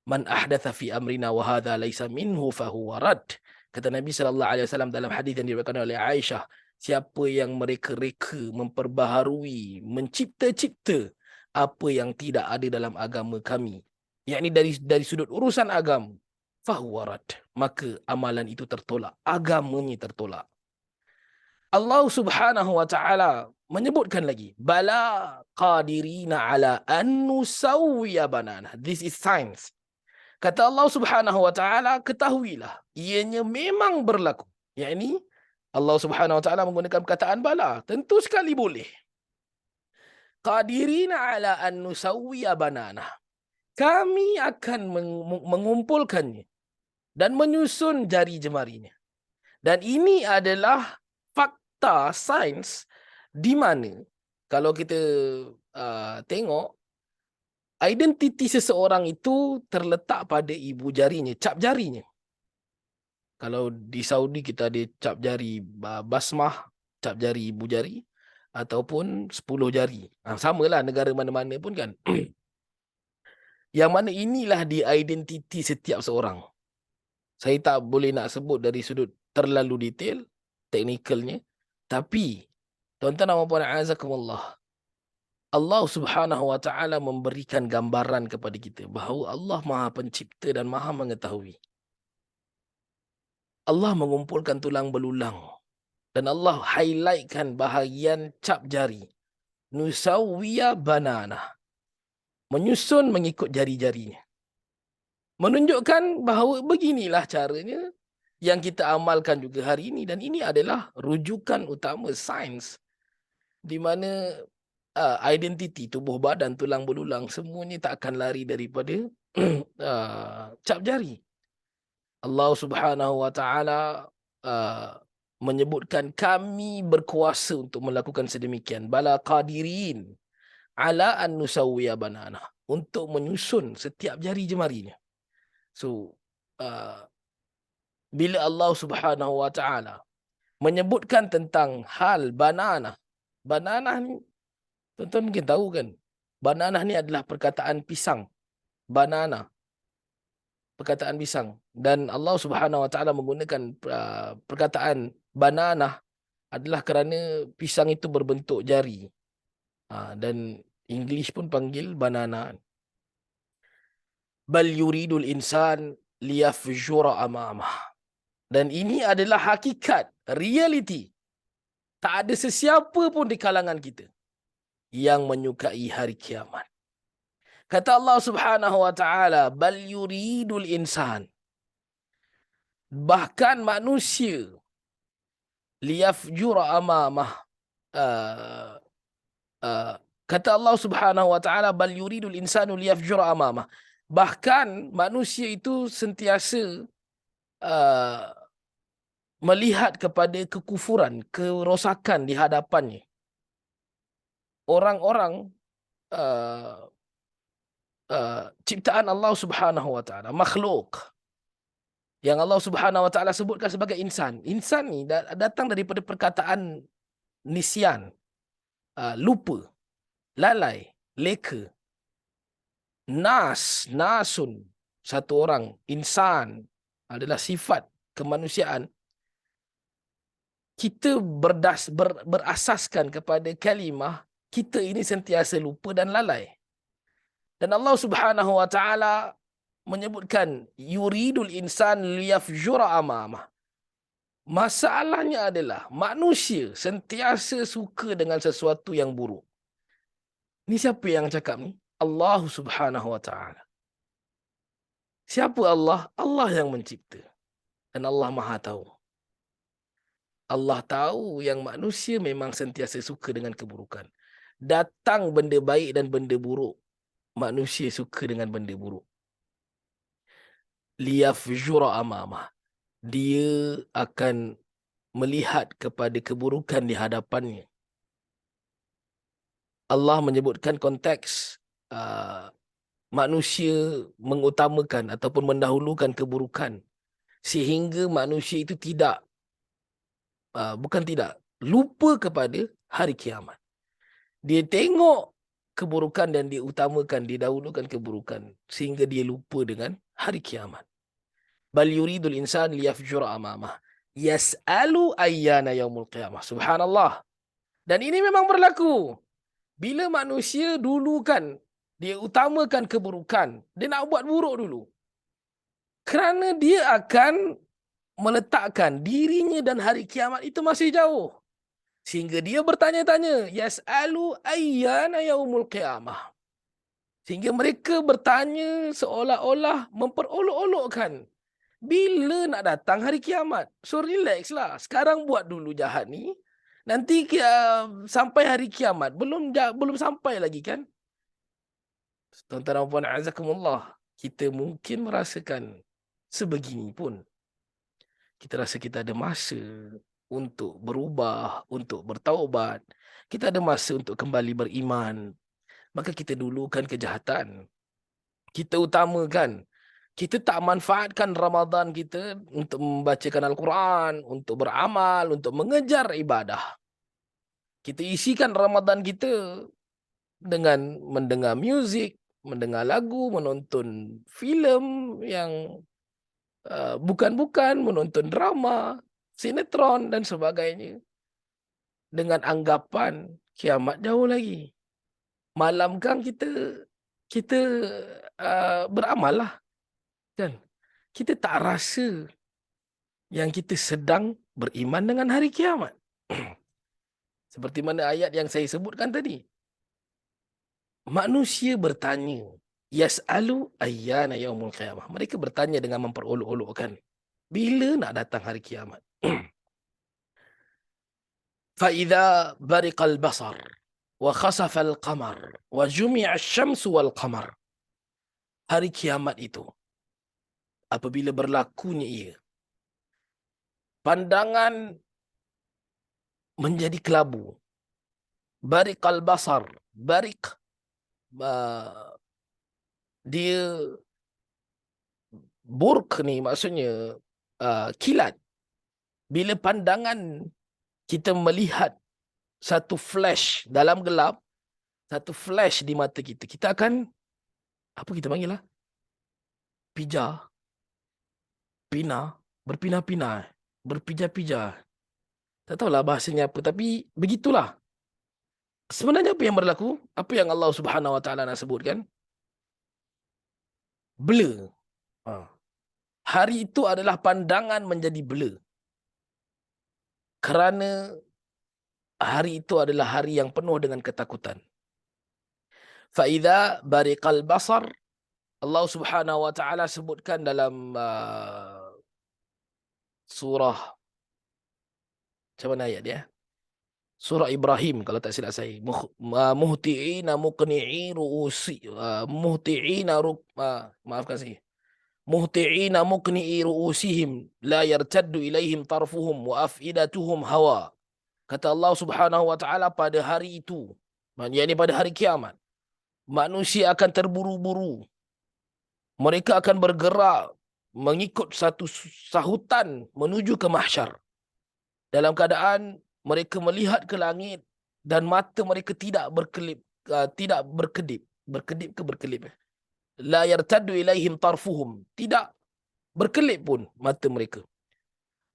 Man ahdatha fi amrina wa hadha laysa minhu fahuwa rad. Kata Nabi sallallahu alaihi wasallam dalam hadis yang diriwayatkan oleh Aisyah, siapa yang mereka-reka memperbaharui, mencipta-cipta apa yang tidak ada dalam agama kami, yakni dari sudut urusan agama, fahuwa rad, maka amalan itu tertolak, agamanya tertolak. Allah Subhanahu wa taala menyebutkan lagi, bala qadirina ala an nusawwiya banana. This is science. Kata Allah Subhanahu wa taala, ketahuilah ianya memang berlaku. Yakni Allah Subhanahu wa taala menggunakan perkataan bala, tentu sekali boleh. Qadirina ala an nusawwiya banana. Kami akan mengumpulkannya dan menyusun jari jemarinya. Dan ini adalah fakta sains di mana kalau kita tengok identiti seseorang itu terletak pada ibu jarinya, cap jarinya. Kalau di Saudi kita ada cap jari basmah, cap jari ibu jari, ataupun 10 jari. Samalah negara mana-mana pun kan. Yang mana inilah di identiti setiap seorang. Saya tak boleh nak sebut dari sudut terlalu detail, teknikalnya. Tapi, tuan-tuan dan puan azakumullah, Allah Subhanahu wa taala memberikan gambaran kepada kita bahawa Allah Maha Pencipta dan Maha Mengetahui. Allah mengumpulkan tulang belulang dan Allah highlightkan bahagian cap jari. Nusawwiya banana. Menyusun mengikut jari-jarinya. Menunjukkan bahawa beginilah caranya yang kita amalkan juga hari ini, dan ini adalah rujukan utama sains di mana identiti tubuh badan, tulang belulang, semuanya tak akan lari daripada cap jari. Allah Subhanahu wa taala menyebutkan kami berkuasa untuk melakukan sedemikian. Bala qadirin ala an nusawwiya banana, untuk menyusun setiap jari jemarinya. So bila Allah Subhanahu wa taala menyebutkan tentang hal banana ni, tuan-tuan mungkin tahu kan, banana ni adalah perkataan pisang. Banana, perkataan pisang. Dan Allah Subhanahu wa taala menggunakan perkataan banana adalah kerana pisang itu berbentuk jari. Dan English pun panggil banana. Bal yuridul insan liyafjura amamah. Dan ini adalah hakikat, reality. Tak ada sesiapa pun di kalangan kita yang menyukai hari kiamat. Kata Allah Subhanahu wa taala, bal yuridul insan. Bahkan manusia liyafjura amamah. Kata Allah Subhanahu wa taala, bal yuridul insanu liyafjura amamah. Bahkan manusia itu sentiasa melihat kepada kekufuran, kerosakan di hadapannya. Orang-orang ciptaan Allah Subhanahu wa taala, makhluk yang Allah Subhanahu wa taala sebutkan sebagai insan. Insan ni datang daripada perkataan nisyan, lupa, lalai, leka. Nasun, satu orang. Insan adalah sifat kemanusiaan. Kita berasaskan kepada kalimah kita ini sentiasa lupa dan lalai. Dan Allah Subhanahu wa taala menyebutkan yuridul insan liyafjura amamah. Masalahnya adalah manusia sentiasa suka dengan sesuatu yang buruk. Ni siapa yang cakap ni? Allah Subhanahu wa taala. Siapa Allah? Allah yang mencipta. Dan Allah Maha tahu. Allah tahu yang manusia memang sentiasa suka dengan keburukan. Datang benda baik dan benda buruk, manusia suka dengan benda buruk. Liyafjura amamah. Dia akan melihat kepada keburukan di hadapannya. Allah menyebutkan konteks manusia mengutamakan ataupun mendahulukan keburukan sehingga manusia itu bukan tidak lupa kepada hari kiamat. Dia tengok keburukan dan dia utamakan, dia dahulukan keburukan sehingga dia lupa dengan hari kiamat. Bal yuridul insan liyafjura amamah yas'alu ayyana yaumul qiyamah. Subhanallah. Dan ini memang berlaku. Bila manusia dulu kan dia utamakan keburukan, dia nak buat buruk dulu. Kerana dia akan meletakkan dirinya dan hari kiamat itu masih jauh. Sehingga dia bertanya-tanya, yas'alu ayyana yaumul qiyamah. Sehingga mereka bertanya seolah-olah memperolok-olokkan bila nak datang hari kiamat. So relax lah. Sekarang buat dulu jahat ni. Nanti sampai hari kiamat belum sampai lagi kan? Tuan-tuan dan puan azakumullah, kita mungkin merasakan sebegini pun. Kita rasa kita ada masa untuk berubah, untuk bertaubat. Kita ada masa untuk kembali beriman. Maka kita dulukan kejahatan. Kita utamakan. Kita tak manfaatkan Ramadan kita untuk membacakan Al-Quran, untuk beramal, untuk mengejar ibadah. Kita isikan Ramadan kita dengan mendengar muzik, mendengar lagu, menonton filem yang bukan-bukan, menonton drama, sinetron dan sebagainya. Dengan anggapan kiamat jauh lagi. Malam kan kita beramal lah. Kan? Kita tak rasa yang kita sedang beriman dengan hari kiamat. Seperti mana ayat yang saya sebutkan tadi. Manusia bertanya, yas'alu ayyana yaumul qiyamah. Mereka bertanya dengan memperolok-olokkan, bila nak datang hari kiamat? Fa idza bariqal basar wa khasafal qamar wa jumi'a asy-syamsu wal qamar. Hari kiamat itu apabila berlakunya ia, pandangan menjadi kelabu. Bariqal basar, bariq dia burq ni maksudnya kilat. Bila pandangan kita melihat satu flash dalam gelap, satu flash di mata kita, kita akan, apa kita panggil lah? Berpinah-pinah, berpijah-pijah. Tak tahulah bahasanya apa, tapi begitulah. Sebenarnya apa yang berlaku? Apa yang Allah Subhanahu Wa Taala nak sebutkan? Blur. Hari itu adalah pandangan menjadi blur. Kerana hari itu adalah hari yang penuh dengan ketakutan. Fa'idha bariqal basar, Allah Subhanahu Wa Taala sebutkan dalam surah, macam mana ayat dia? Surah Ibrahim kalau tak silap saya. Muhti'ina muqni'i ru'usi, maafkan saya. Muhti'ina muqni'i ru'usihim la yartaddu ilaihim tarfuhum wa af'idatuhum hawa. Kata Allah Subhanahu Wa Taala pada hari itu, yakni pada hari kiamat, manusia akan terburu-buru. Mereka akan bergerak mengikut satu sahutan menuju ke mahsyar. Dalam keadaan mereka melihat ke langit dan mata mereka tidak berkedip. Berkedip ke berkelip? La yartaddu ilaihim tarfuhum. Tidak berkelip pun mata mereka.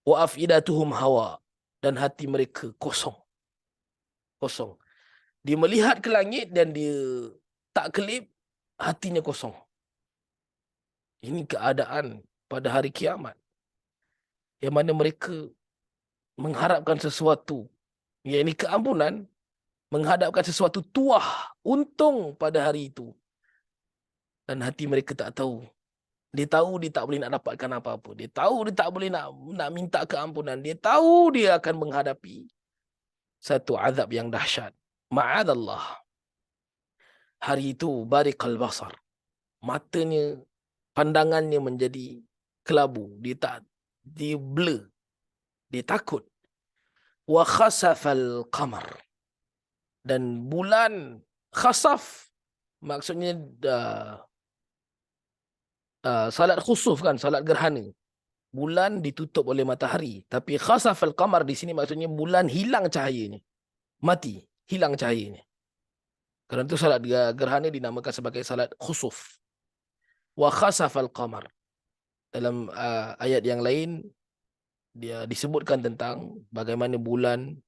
Wa af'idatuhum hawa. Dan hati mereka kosong. Kosong. Dia melihat ke langit dan dia tak kelip, hatinya kosong. Ini keadaan pada hari kiamat. Yang mana mereka mengharapkan sesuatu, yakni keampunan, menghadapkan sesuatu tuah, untung pada hari itu. Dan hati mereka tak tahu. Dia tahu dia tak boleh nak dapatkan apa-apa. Dia tahu dia tak boleh nak minta keampunan. Dia tahu dia akan menghadapi satu azab yang dahsyat. Ma'adallah. Hari itu bariqal basar. Matanya, pandangannya menjadi kelabu. Dia blur. Dia takut. Wa khasafal qamar. Dan bulan khasaf, Maksudnya salat khusuf kan, salat gerhana. Bulan ditutup oleh matahari. Tapi khasafal qamar di sini maksudnya bulan hilang cahayanya. Mati, hilang cahayanya. Kerana itu salat gerhana dinamakan sebagai salat khusuf. Wa khasafal qamar. Dalam ayat yang lain, dia disebutkan tentang bagaimana bulan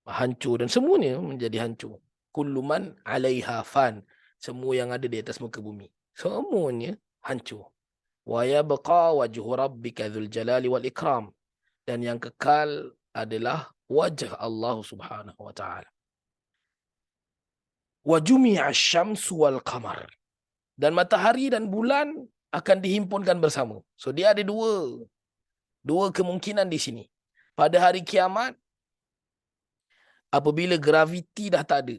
hancur dan semuanya menjadi hancur. Kullu man 'alaiha fan. Semua yang ada di atas muka bumi. Semuanya hancur. Wa yabqa wajhu rabbika dzul jalali wal ikram. Dan yang kekal adalah wajah Allah Subhanahu wa taala. Wa jumi'a asy-syamsu wal qamar. Dan matahari dan bulan akan dihimpunkan bersama. So dia ada dua kemungkinan di sini. Pada hari kiamat, apabila graviti dah tak ada,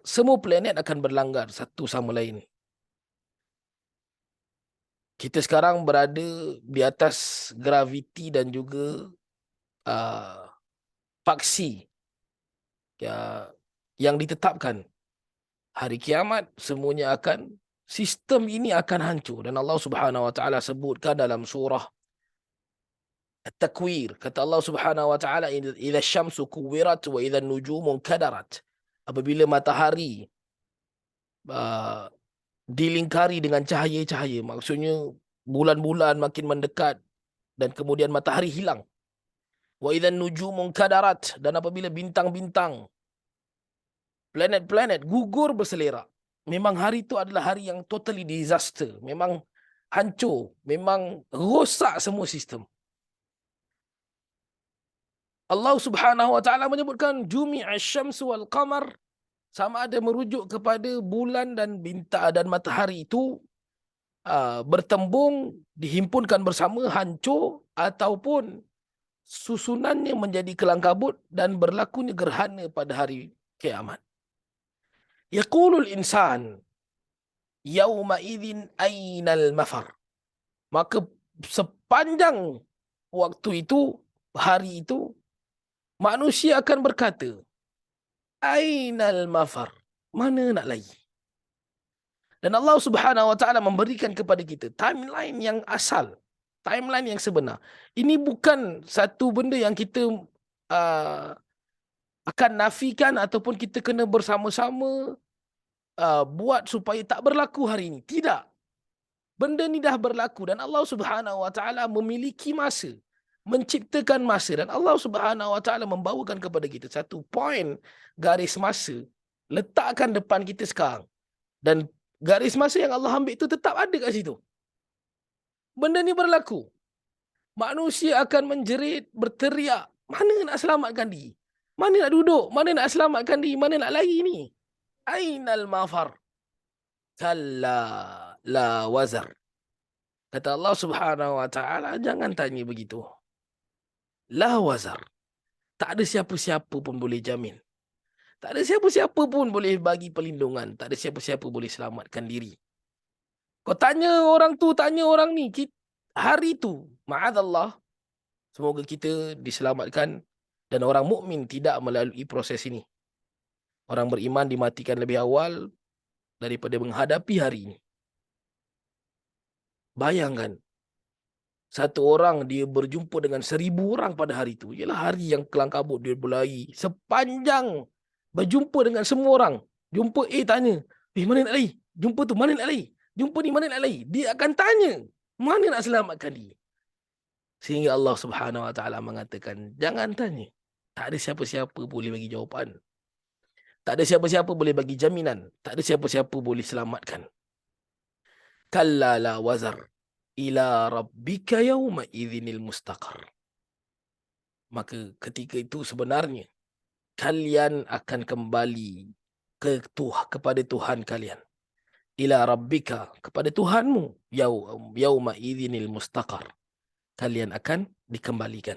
semua planet akan berlanggar satu sama lain. Kita sekarang berada di atas graviti dan juga faksi yang ditetapkan. Hari kiamat semuanya sistem ini akan hancur. Dan Allah Subhanahu wa taala sebutkan dalam surah At-Takwir, kata Allah Subhanahu wa taala, idza syamsu kuwirat wa idza nujumu kadarat. Apabila matahari dilingkari dengan cahaya-cahaya, maksudnya bulan-bulan makin mendekat dan kemudian matahari hilang. Wa idza nujumu kadarat, dan apabila bintang-bintang, planet-planet gugur berselerak. Memang hari itu adalah hari yang totally disaster. Memang hancur, memang rosak semua sistem. Allah Subhanahu wa taala menyebutkan jumi'a asy-syamsu wal qamar, sama ada merujuk kepada bulan dan bintang dan matahari itu bertembung, dihimpunkan bersama, hancur, ataupun susunannya menjadi kelang kabut dan berlakunya gerhana pada hari kiamat. Yaqulul insan yauma idzin ainal mafar. Maka sepanjang waktu itu, hari itu, manusia akan berkata, ainal mafar, mana nak lari? Dan Allah Subhanahu wa taala memberikan kepada kita timeline yang asal, timeline yang sebenar. Ini bukan satu benda yang kita akan nafikan ataupun kita kena bersama-sama buat supaya tak berlaku hari ini. Tidak. Benda ni dah berlaku dan Allah Subhanahu wa taala memiliki masa, menciptakan masa, dan Allah Subhanahu wa taala membawakan kepada kita satu point garis masa, letakkan depan kita sekarang. Dan garis masa yang Allah ambil itu tetap ada kat situ. Benda ni berlaku. Manusia akan menjerit, berteriak, mana nak selamatkan diri? Mana nak duduk? Mana nak selamatkan diri? Mana nak lari ni? Ainal mafar? Kalla la wazar. Kata Allah Subhanahu wa taala, jangan tanya begitu. La wazar. Tak ada siapa-siapa pun boleh jamin. Tak ada siapa-siapa pun boleh bagi perlindungan. Tak ada siapa-siapa boleh selamatkan diri. Kau tanya orang tu, tanya orang ni. Hari tu, ma'adallah, semoga kita diselamatkan dan orang mukmin tidak melalui proses ini. Orang beriman dimatikan lebih awal daripada menghadapi hari ini. Bayangkan, satu orang dia berjumpa dengan 1,000 orang pada hari itu. Ialah hari yang kelang kabut, dia berlari. Sepanjang berjumpa dengan semua orang. Jumpa A tanya, mana nak lari? Jumpa tu, mana nak lari? Jumpa ni, mana nak lari? Dia akan tanya, mana nak selamatkan diri? Sehingga Allah Subhanahu wa taala mengatakan, jangan tanya. Tak ada siapa-siapa boleh bagi jawapan. Tak ada siapa-siapa boleh bagi jaminan. Tak ada siapa-siapa boleh selamatkan. Kalla la wazar ila rabbika yawma idzinil mustaqar. Maka ketika itu sebenarnya kalian akan kembali kepada Tuhan kalian. Ila rabbika, kepada Tuhanmu, yawma idzinil mustaqar. Kalian akan dikembalikan.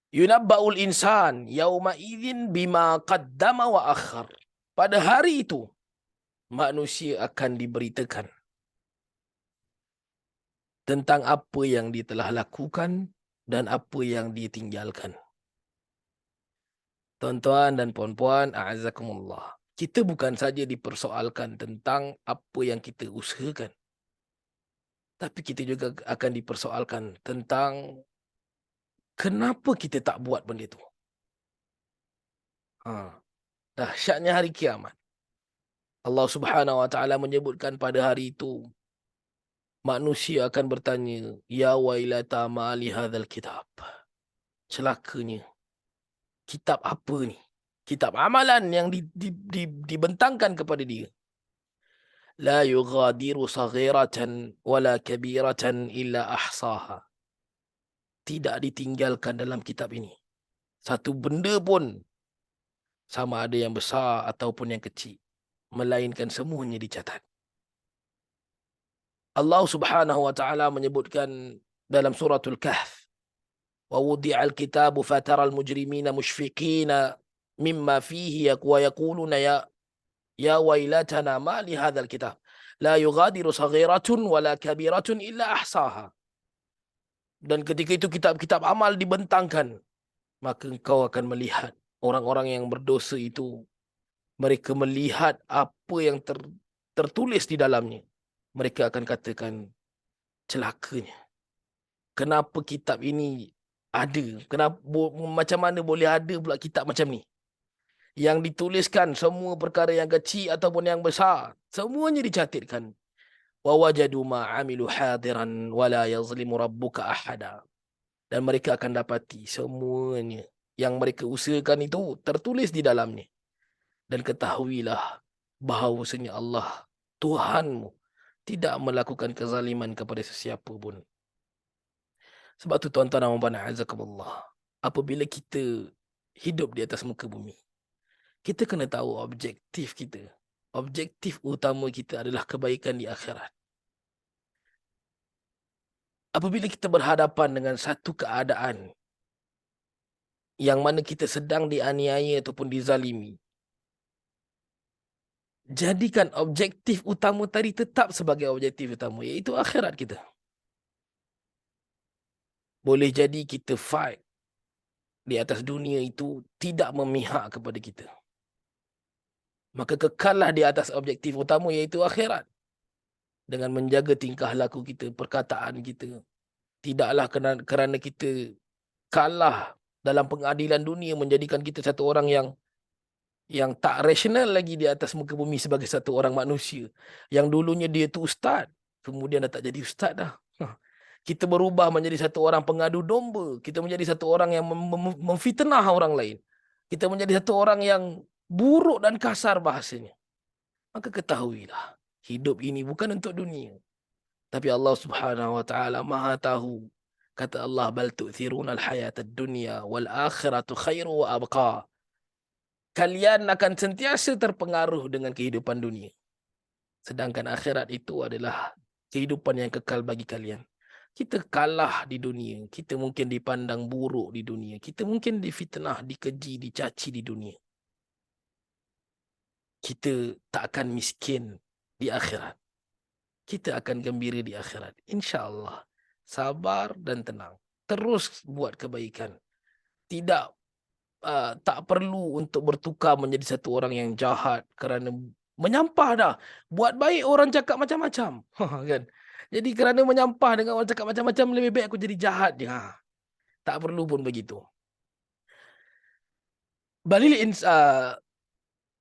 Yunabba'ul insan yawma idzin bima qaddama wa akhar. Pada hari itu manusia akan diberitakan tentang apa yang dia telah lakukan dan apa yang dia tinggalkan. Tuan-tuan dan puan-puan, a'azakumullah. Kita bukan saja dipersoalkan tentang apa yang kita usahakan, tapi kita juga akan dipersoalkan tentang kenapa kita tak buat benda itu. Dahsyatnya hari kiamat. Allah Subhanahu Wa Taala menyebutkan pada hari itu manusia akan bertanya, ya wailata ma li hadzal kitab. Celakanya, kitab apa ni? Kitab amalan yang dibentangkan kepada dia. La yughadiru saghiratan wala kabiratan illa ahsaha. Tidak ditinggalkan dalam kitab ini satu benda pun, sama ada yang besar ataupun yang kecil, melainkan semuanya dicatat. Allah Subhanahu Wa Taala menyebutkan dalam suratul Kahf, wa wudi'al kitabu fataral mujrimina mushfiqina mimma fihi wa yaquluna ya wailatana ma li hadzal kitab la yughadiru saghiratun wala kabiratun illa ahsaha. Dan ketika itu kitab-kitab amal dibentangkan, maka engkau akan melihat orang-orang yang berdosa itu, mereka melihat apa yang tertulis di dalamnya. Mereka akan katakan, celakanya, kenapa kitab ini ada? Kenapa, macam mana boleh ada pula kitab macam ni? Yang dituliskan semua perkara yang kecil ataupun yang besar, semuanya dicatatkan. Wa wajadu ma amilu hadiran wala yazlimu rabbuka ahada. Dan mereka akan dapati semuanya yang mereka usahakan itu tertulis di dalamnya. Dan ketahuilah bahawasanya Allah, Tuhanmu, tidak melakukan kezaliman kepada sesiapa pun. Sebab tu tuan-tuan dan puan-puan azakumullah, apabila kita hidup di atas muka bumi, kita kena tahu objektif kita. Objektif utama kita adalah kebaikan di akhirat. Apabila kita berhadapan dengan satu keadaan yang mana kita sedang dianiaya ataupun dizalimi, jadikan objektif utama tadi tetap sebagai objektif utama, iaitu akhirat kita. Boleh jadi kita fight di atas dunia itu tidak memihak kepada kita. Maka kekallah di atas objektif utama, iaitu akhirat. Dengan menjaga tingkah laku kita, perkataan kita. Tidaklah kerana kita kalah dalam pengadilan dunia menjadikan kita satu orang yang tak rasional lagi di atas muka bumi sebagai satu orang manusia. Yang dulunya dia tu ustaz, kemudian dah tak jadi ustaz dah. Kita berubah menjadi satu orang pengadu domba. Kita menjadi satu orang yang memfitnah orang lain. Kita menjadi satu orang yang buruk dan kasar bahasanya. Maka ketahuilah, hidup ini bukan untuk dunia. Tapi Allah Subhanahu Wa Taala Maha tahu. Kata Allah, bal tu'thiruna al-hayata ad-dunya wal akhiratu khairu wa abqa. Kalian akan sentiasa terpengaruh dengan kehidupan dunia. Sedangkan akhirat itu adalah kehidupan yang kekal bagi kalian. Kita kalah di dunia. Kita mungkin dipandang buruk di dunia. Kita mungkin difitnah, dikeji, dicaci di dunia. Kita tak akan miskin di akhirat. Kita akan gembira di akhirat. InsyaAllah. Sabar dan tenang. Terus buat kebaikan. Tidak tak perlu untuk bertukar menjadi satu orang yang jahat kerana menyampah dah. Buat baik orang cakap macam-macam. Kan? Jadi kerana menyampah dengan orang cakap macam-macam, lebih baik aku jadi jahat je. Tak perlu pun begitu. Balil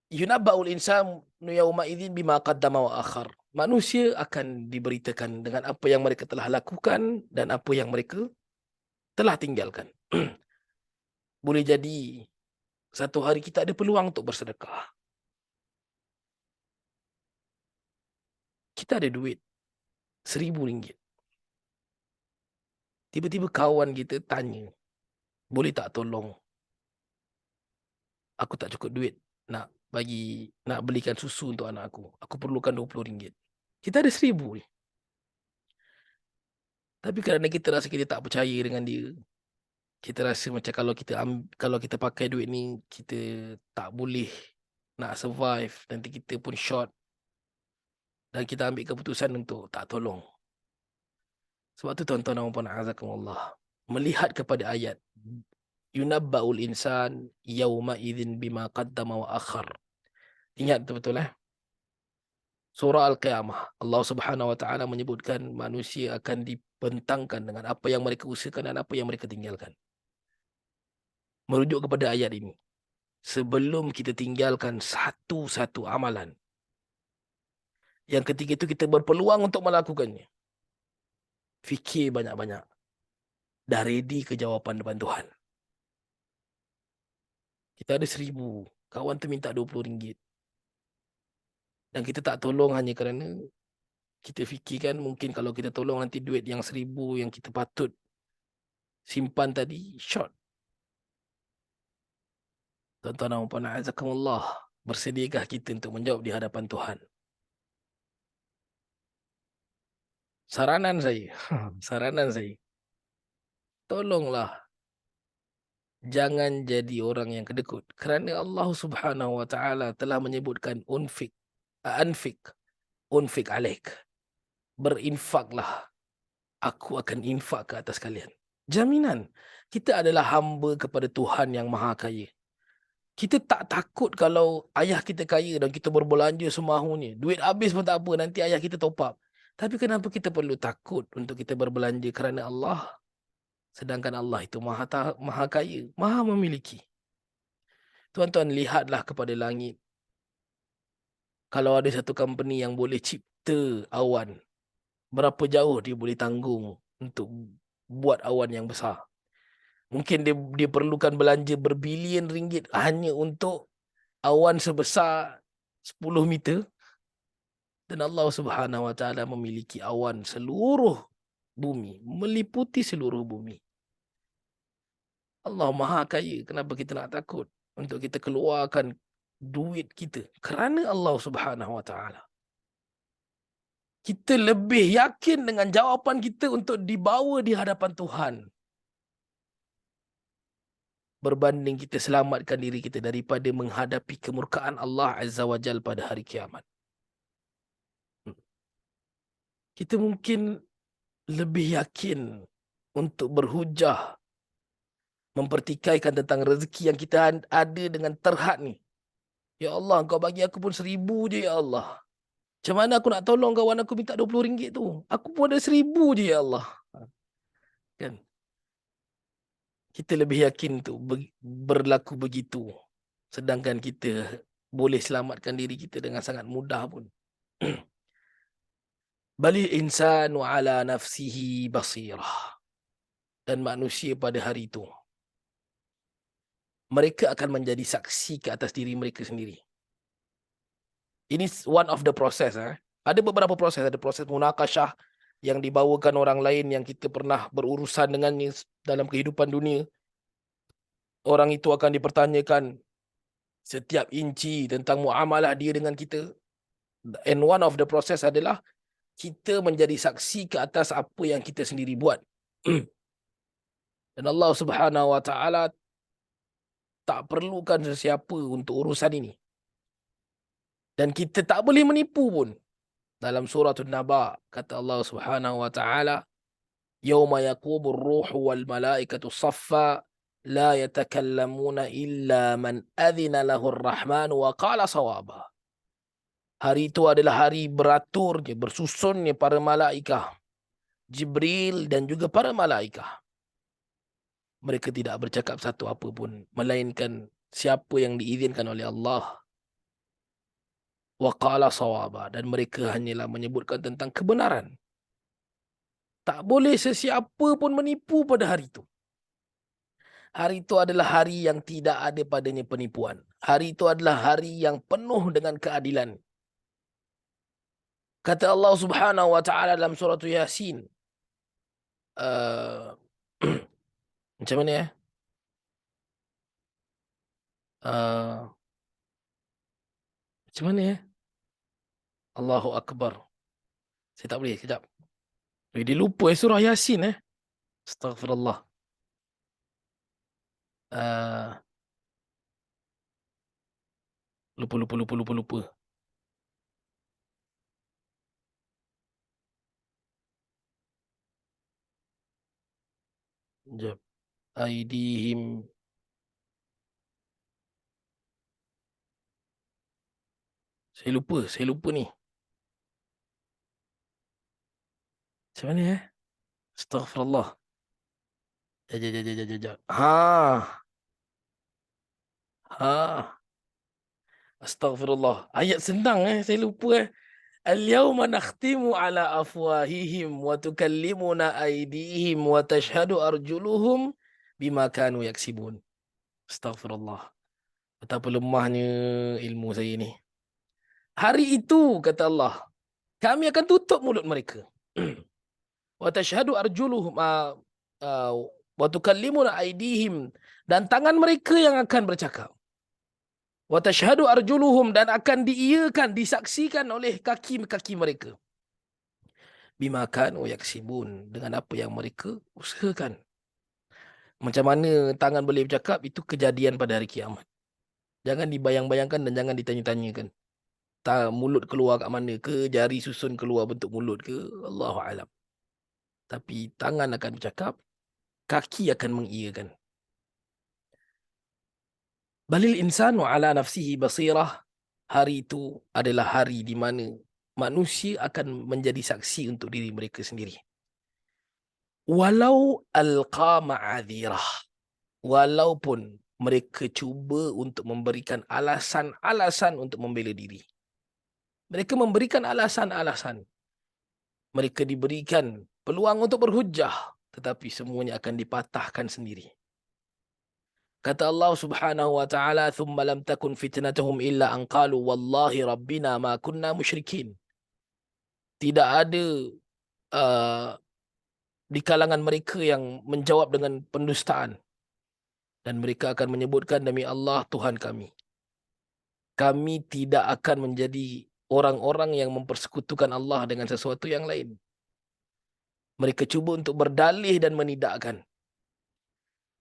yunabba'ul insan yawma idzin bima qaddama wa akhar. Manusia akan diberitakan dengan apa yang mereka telah lakukan dan apa yang mereka telah tinggalkan. Boleh jadi satu hari kita ada peluang untuk bersedekah. Kita ada duit RM1,000. Tiba-tiba kawan kita tanya, boleh tak tolong? Aku tak cukup duit nak belikan susu untuk anak aku. Aku perlukan RM20. Kita ada RM1,000 ni. Tapi kerana kita rasa kita tak percaya dengan dia, kita rasa macam kalau kita pakai duit ni, kita tak boleh nak survive, nanti kita pun short. Dan kita ambil keputusan untuk tak tolong. Sebab tu tuan-tuan dan puan-puan azakumullah, melihat kepada ayat yunabba'ul insan yawma idzin bima qaddama wa akhar. Ingat betul-betul Surah Al-Qiyamah. Allah Subhanahu Wa Taala menyebutkan manusia akan dibentangkan dengan apa yang mereka usahakan dan apa yang mereka tinggalkan. Merujuk kepada ayat ini. Sebelum kita tinggalkan satu-satu amalan, yang ketika itu kita berpeluang untuk melakukannya, fikir banyak-banyak. Dah ready ke jawapan depan Tuhan. Kita ada 1,000. Kawan tu minta RM20. Dan kita tak tolong hanya kerana kita fikirkan mungkin kalau kita tolong nanti duit yang 1,000 yang kita patut simpan tadi, short. Tuan-tuan dan puan-puan, azakumullah. Bersediakah kita untuk menjawab di hadapan Tuhan? Saranan saya, saranan saya, tolonglah jangan jadi orang yang kedekut. Kerana Allah Subhanahu Wa Taala telah menyebutkan anfik, unfik alaik. Berinfaklah, aku akan infak ke atas kalian. Jaminan. Kita adalah hamba kepada Tuhan yang Maha Kaya. Kita tak takut kalau ayah kita kaya dan kita berbelanja semahunya. Duit habis pun tak apa, nanti ayah kita top up. Tapi kenapa kita perlu takut untuk kita berbelanja? Kerana Allah. Sedangkan Allah itu maha kaya, maha memiliki. Tuan-tuan, lihatlah kepada langit. Kalau ada satu company yang boleh cipta awan, berapa jauh dia boleh tanggung untuk buat awan yang besar. Mungkin dia perlukan belanja berbilion ringgit hanya untuk awan sebesar 10 meter. Dan Allah Subhanahu Wa Taala memiliki awan seluruh bumi, meliputi seluruh bumi. Allah Maha Kaya. Kenapa kita nak takut untuk kita keluarkan duit kita? Kerana Allah Subhanahu Wa Taala. Kita lebih yakin dengan jawapan kita untuk dibawa di hadapan Tuhan berbanding kita selamatkan diri kita daripada menghadapi kemurkaan Allah Azza wa Jal pada hari kiamat. Kita mungkin lebih yakin untuk berhujah, mempertikaikan tentang rezeki yang kita ada dengan terhad ni. Ya Allah, kau bagi aku pun 1,000 je ya Allah. Macam mana aku nak tolong kawan aku minta RM20 tu? Aku pun ada 1,000 je ya Allah. Kan? Kita lebih yakin tu berlaku begitu. Sedangkan kita boleh selamatkan diri kita dengan sangat mudah pun. Balil insanu ala nafsihi basirah. Dan manusia pada hari itu, mereka akan menjadi saksi ke atas diri mereka sendiri. Ini one of the process. Ada beberapa proses. Ada proses munakashah yang dibawakan orang lain yang kita pernah berurusan dengannya dalam kehidupan dunia. Orang itu akan dipertanyakan setiap inci tentang muamalah dia dengan kita. And one of the process adalah kita menjadi saksi ke atas apa yang kita sendiri buat. Dan Allah Subhanahu Wa Taala tak perlukan sesiapa untuk urusan ini. Dan kita tak boleh menipu pun. Dalam surah An-Naba kata Allah Subhanahu Wa Taala, "Yauma yaqumur ruhu wal malaikatu saffa la yatakallamuna illa man adzina lahur rahman wa qala sawaba." Hari itu adalah hari beraturnya, bersusunnya para malaikah, Jibril dan juga para malaikah. Mereka tidak bercakap satu apa pun, melainkan siapa yang diizinkan oleh Allah. Wa qala sawaba, dan mereka hanyalah menyebutkan tentang kebenaran. Tak boleh sesiapa pun menipu pada hari itu. Hari itu adalah hari yang tidak ada padanya penipuan. Hari itu adalah hari yang penuh dengan keadilan. Kata Allah Subhanahu Wa Taala dalam surah Yasin, uh, macam mana ya? Macam mana ya? Allahu Akbar. Saya tak boleh, sekejap. Dia lupa surah Yasin Astaghfirullah. Uh, lupa. Sekejap. Aidihim Saya lupa ni. Macam mana Astaghfirullah. Jap. Ha. Astaghfirullah. Ayat senang saya lupa. Al-yawma nakhtimu ala afwahihim wa tukallimuna aydihim wa tashhadu arjuluhum bima kanu yaksibun. Astaghfirullah. Betapa lemahnya ilmu saya ni. Hari itu, kata Allah, kami akan tutup mulut mereka. Wa tashhadu arjuluhum wa tukallimuna aydihim, dan tangan mereka yang akan bercakap. Wa tashhadu arjuluhum, dan akan diiyakan, disaksikan oleh kaki-kaki mereka. Bima kanu yaksibun, dengan apa yang mereka usahakan. Macam mana tangan boleh bercakap, itu kejadian pada hari kiamat. Jangan dibayang-bayangkan dan jangan ditanya-tanyakan. Mulut keluar kat mana ke, jari susun keluar bentuk mulut ke, Allahu alam. Tapi tangan akan bercakap, kaki akan mengiyakan. Balil insanu ala nafsihi basirah. Hari itu adalah hari di mana manusia akan menjadi saksi untuk diri mereka sendiri. Walau alqa ma'adhirah. Walaupun mereka cuba untuk memberikan alasan-alasan untuk membela diri. Mereka memberikan alasan-alasan. Mereka diberikan peluang untuk berhujjah, tetapi semuanya akan dipatahkan sendiri. Kata Allah Subhanahu wa taala, "Thumma lam takun fitnatuhum illa an qalu wallahi rabbina ma kunna musyrikin." Tidak ada di kalangan mereka yang menjawab dengan pendustaan, dan mereka akan menyebutkan, demi Allah Tuhan kami, kami tidak akan menjadi orang-orang yang mempersekutukan Allah dengan sesuatu yang lain. Mereka cuba untuk berdalih dan menidakkan.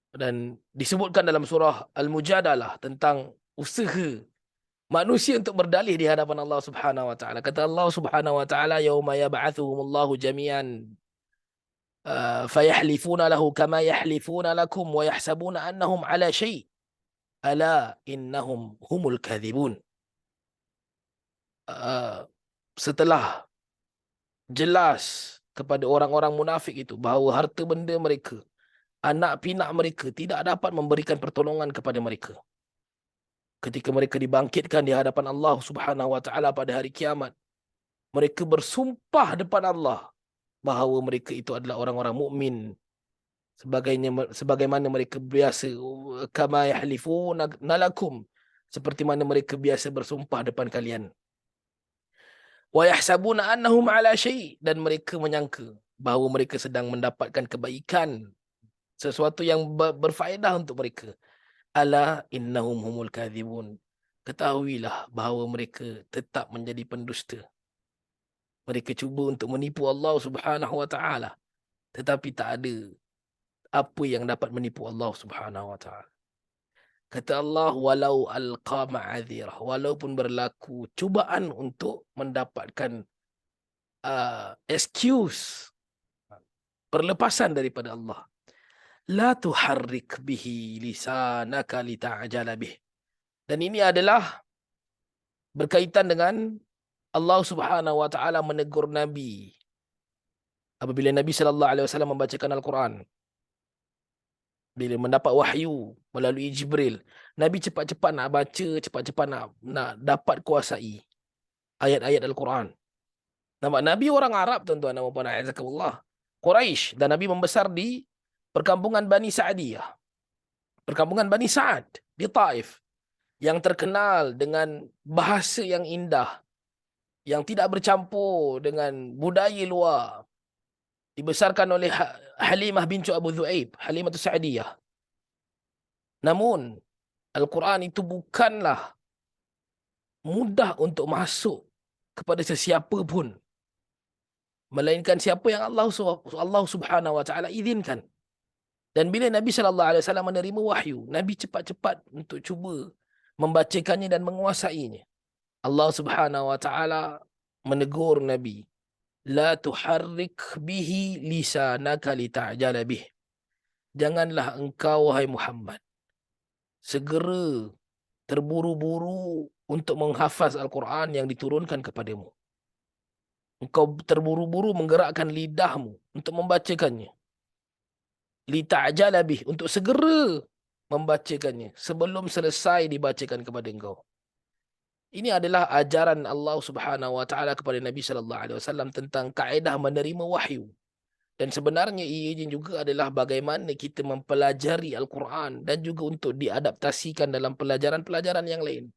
Dan disebutkan dalam surah Al-Mujadalah tentang usaha manusia untuk berdalih di hadapan Allah Subhanahu wa taala. Kata Allah Subhanahu wa taala, "Yauma yab'atsuhumullahu jami'an fayahlifuna lahu kama yahlifuna lakum wa yahsabuna annahum 'ala syai'. Ala innahum humul kadhibun." Setelah jelas kepada orang-orang munafik itu bahawa harta benda mereka, anak pinak mereka tidak dapat memberikan pertolongan kepada mereka. Ketika mereka dibangkitkan di hadapan Allah Subhanahu wa taala pada hari kiamat, mereka bersumpah depan Allah bahawa mereka itu adalah orang-orang mukmin, sebagaimana mereka biasa, kama yahlifuna lakum, seperti mana mereka biasa bersumpah depan kalian. Wa yahsabuna annahum ala syai', dan mereka menyangka bahawa mereka sedang mendapatkan kebaikan, sesuatu yang berfaedah untuk mereka. Ala innahum humul kadhibun. Ketahuilah bahawa mereka tetap menjadi pendusta. Mereka cuba untuk menipu Allah Subhanahu wa taala, tetapi tak ada apa yang dapat menipu Allah Subhanahu wa taala. Kata Allah, walau alqa ma'adhirah, walaupun berlaku cubaan untuk mendapatkan excuse, perlepasan daripada Allah. La tuharrik bihi lisanaka lita'jala bih. Dan ini adalah berkaitan dengan Allah Subhanahu wa taala menegur Nabi apabila Nabi sallallahu alaihi wasallam membacakan Al-Quran. Bila mendapat wahyu melalui Jibril, Nabi cepat-cepat nak baca, cepat-cepat nak dapat kuasai ayat-ayat Al-Quran. Nampak, Nabi orang Arab, tuan-tuan dan puan-puan, azakumullah, Quraisy, dan Nabi membesar di perkampungan Bani Sa'diyah, perkampungan Bani Sa'ad di Taif, yang terkenal dengan bahasa yang indah, yang tidak bercampur dengan budaya luar. Dibesarkan oleh Halimah bintu Abu Dhu'aib, Halimah Sa'diyah. Namun Al-Quran itu bukanlah mudah untuk masuk kepada sesiapa pun, melainkan siapa yang Allah Subhanahu wa taala izinkan. Dan bila Nabi sallallahu alaihi wasallam menerima wahyu, Nabi cepat-cepat untuk cuba membacakannya dan menguasainya. Allah Subhanahu wa taala menegur Nabi, la tuharrik bihi lisanaka lita'jala bih. Janganlah engkau, wahai Muhammad, segera terburu-buru untuk menghafaz Al-Quran yang diturunkan kepadamu. Engkau terburu-buru menggerakkan lidahmu untuk membacakannya. Lita'jala bih, untuk segera membacakannya sebelum selesai dibacakan kepada engkau. Ini adalah ajaran Allah Subhanahu wa taala kepada Nabi sallallahu alaihi wasallam tentang kaedah menerima wahyu. Dan sebenarnya ia juga adalah bagaimana kita mempelajari Al-Quran dan juga untuk diadaptasikan dalam pelajaran-pelajaran yang lain.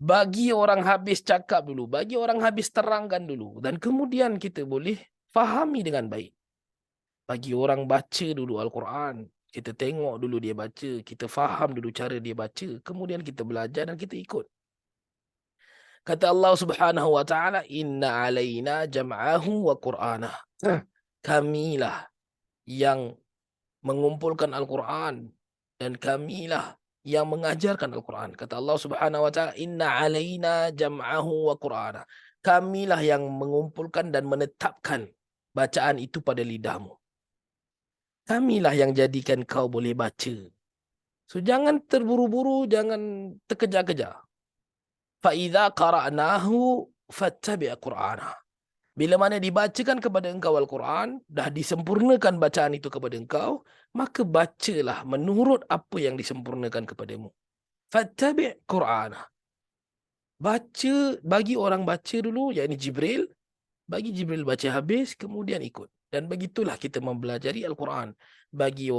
Bagi orang habis cakap dulu, bagi orang habis terangkan dulu, dan kemudian kita boleh fahami dengan baik. Bagi orang baca dulu Al-Quran, kita tengok dulu dia baca, kita faham dulu cara dia baca, kemudian kita belajar dan kita ikut. Kata Allah Subhanahu wa taala, "Inna alaina jam'ahu wa Qur'anah." Kamilah yang mengumpulkan Al-Quran dan kamilah yang mengajarkan Al-Quran. Kata Allah Subhanahu wa taala, "Inna alaina jam'ahu wa Qur'ana." Kamilah yang mengumpulkan dan menetapkan bacaan itu pada lidahmu. Kamilah yang jadikan kau boleh baca. So jangan terburu-buru, jangan terkejar-kejar. Fa idza qara'nahu fattabi' Qur'ana. Bila mana dibacakan kepada engkau Al-Quran, dah disempurnakan bacaan itu kepada engkau, maka bacalah menurut apa yang disempurnakan kepadamu. Fattabi' Qur'ana. Baca, bagi orang baca dulu, yakni Jibril. Bagi Jibril baca habis, kemudian ikut. Dan begitulah kita mempelajari Al-Quran. Bagi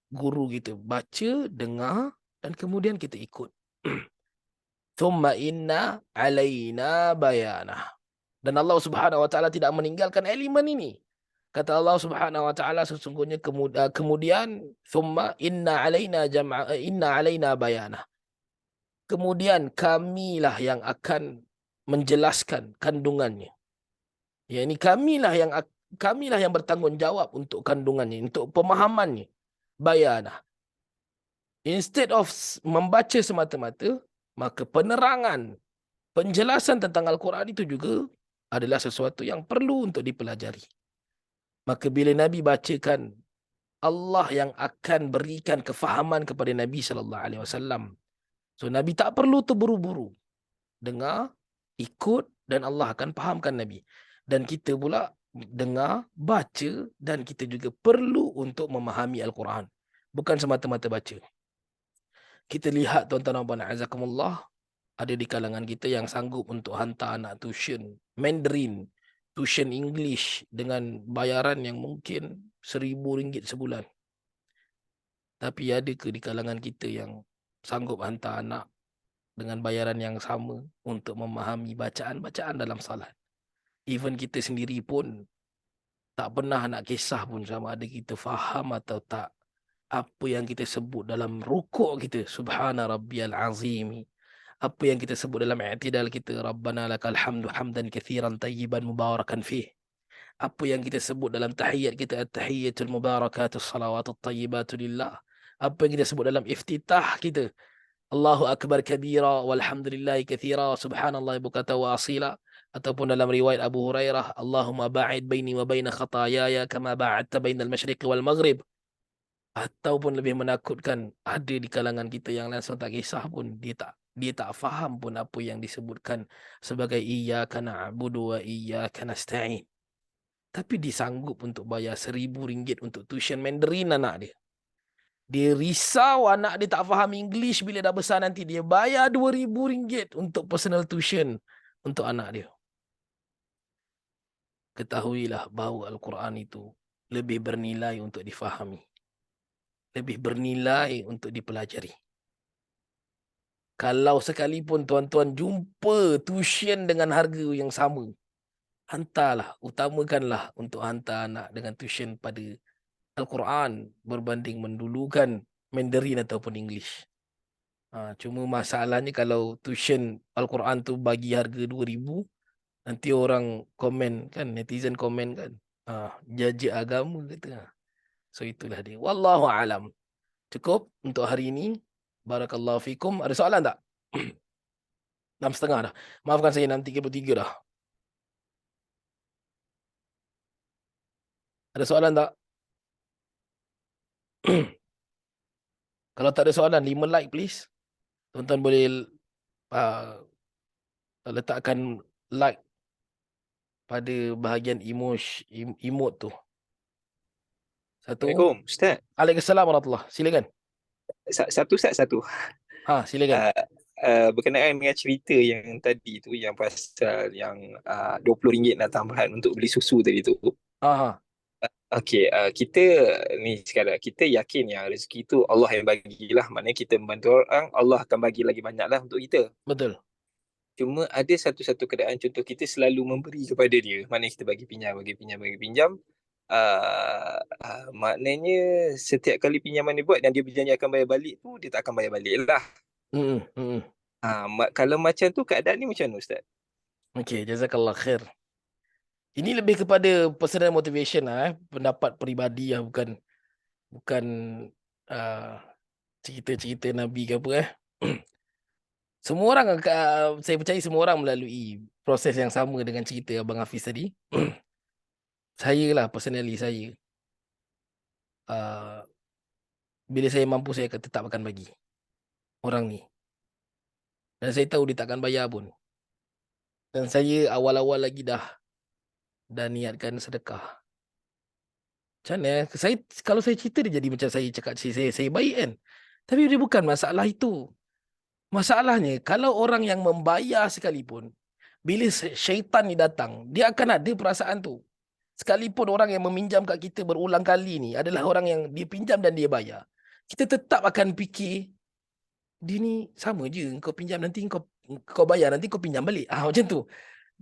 guru kita baca, dengar, dan kemudian kita ikut. Thumma inna alaina bayanah. Dan Allah Subhanahu wa taala tidak meninggalkan elemen ini. Kata Allah Subhanahu wa taala, sesungguhnya kemudian thumma inna alaina bayana. Kemudian kamilah yang akan menjelaskan kandungannya. Ya, ini kamilah yang bertanggungjawab untuk kandungannya, untuk pemahamannya. Bayana. Instead of membaca semata-mata, maka penerangan, penjelasan tentang Al-Quran itu juga adalah sesuatu yang perlu untuk dipelajari. Maka bila Nabi bacakan, Allah yang akan berikan kefahaman kepada Nabi SAW. So Nabi tak perlu terburu-buru. Dengar, ikut, dan Allah akan fahamkan Nabi. Dan kita pula dengar, baca, dan kita juga perlu untuk memahami Al-Quran. Bukan semata-mata baca. Kita lihat tuan-tuan dan puan azakumullah, ada di kalangan kita yang sanggup untuk hantar anak tuition Mandarin, tuition English dengan bayaran yang mungkin RM1,000 sebulan. Tapi ada ke di kalangan kita yang sanggup hantar anak dengan bayaran yang sama untuk memahami bacaan-bacaan dalam salat? Even kita sendiri pun tak pernah nak kisah pun sama ada kita faham atau tak apa yang kita sebut dalam rukuk kita, Subhana Rabbiyal Azim. Apa yang kita sebut dalam i'tidal kita, Rabbana lakal hamdu hamdan kathiran tayyiban mubarakan fih. Apa yang kita sebut dalam tahiyat kita, at-tahiyyatul mubarakatus salawatut tayyibatu lillah. Apa yang kita sebut dalam iftitah kita, Allahu akbar kabira walhamdulillahi kathira subhanallah bukata wa asila. Ataupun dalam riwayat Abu Hurairah, Allahumma ba'id baini wa baina khatayaya kama ba'adta bainal masyriq wal maghrib. Ataupun lebih menakutkan, ada di kalangan kita yang langsung tak kisah pun, dia tak faham pun apa yang disebutkan sebagai iyyaka na'budu wa iyyaka nasta'in. Tapi disanggup untuk bayar RM1,000 untuk tuition Mandarin anak dia. Dia risau anak dia tak faham English bila dah besar nanti. Dia bayar RM2,000 untuk personal tuition untuk anak dia. Ketahuilah bahawa Al-Quran itu lebih bernilai untuk difahami. Lebih bernilai untuk dipelajari. Kalau sekalipun tuan-tuan jumpa tuition dengan harga yang sama, hantarlah, utamakanlah untuk hantar anak dengan tuition pada Al-Quran berbanding mendulukan Mandarin ataupun English. Cuma masalahnya kalau tuition Al-Quran tu bagi harga RM2,000, nanti orang komen kan, netizen komen kan, jajak agama kata. So itulah dia. Wallahu alam. Cukup untuk hari ini. Barakallahu fikum. Ada soalan tak? 6.30 dah. Maafkan saya, 6.33 dah. Ada soalan tak? Kalau tak ada soalan, 5 like please. Tuan-tuan boleh letakkan like pada bahagian emote tu. Satu. Assalamualaikum, Ustaz. Waalaikumsalam warahmatullahi. Silakan. Satu, Ustaz, satu. Silakan. Berkenaan dengan cerita yang tadi tu, yang pasal yang RM20 nak tambahan untuk beli susu tadi tu. Ha. Okey, kita ni sekarang, kita yakin yang rezeki tu Allah yang bagilah. Maknanya kita membantu orang, Allah akan bagi lagi banyak lah untuk kita. Betul. Cuma ada satu-satu keadaan, contoh kita selalu memberi kepada dia. Maknanya kita bagi pinjam. Maknanya setiap kali pinjaman dia buat dan dia berjanji akan bayar balik tu, dia tak akan bayar balik lah. Kalau macam tu, keadaan ni macam mana, Ustaz? Okey, jazakallah khair. Ini lebih kepada personal motivation lah, pendapat peribadi lah, bukan cerita-cerita Nabi ke apa . Semua orang, saya percaya semua orang melalui proses yang sama dengan cerita Abang Hafiz tadi. Saya lah, personally saya, bila saya mampu, saya akan tetap akan bagi orang ni. Dan saya tahu dia takkan bayar pun. Dan saya awal-awal lagi dah niatkan sedekah. Macam mana? Kalau saya cerita, dia jadi macam saya cakap saya baik kan. Tapi dia bukan masalah itu. Masalahnya, kalau orang yang membayar sekalipun, bila syaitan ni datang, dia akan ada perasaan tu. Sekalipun orang yang meminjam kat kita berulang kali ni adalah orang yang dia pinjam dan dia bayar, kita tetap akan fikir, dia ni sama je, kau pinjam nanti kau bayar, nanti kau pinjam balik. Macam tu.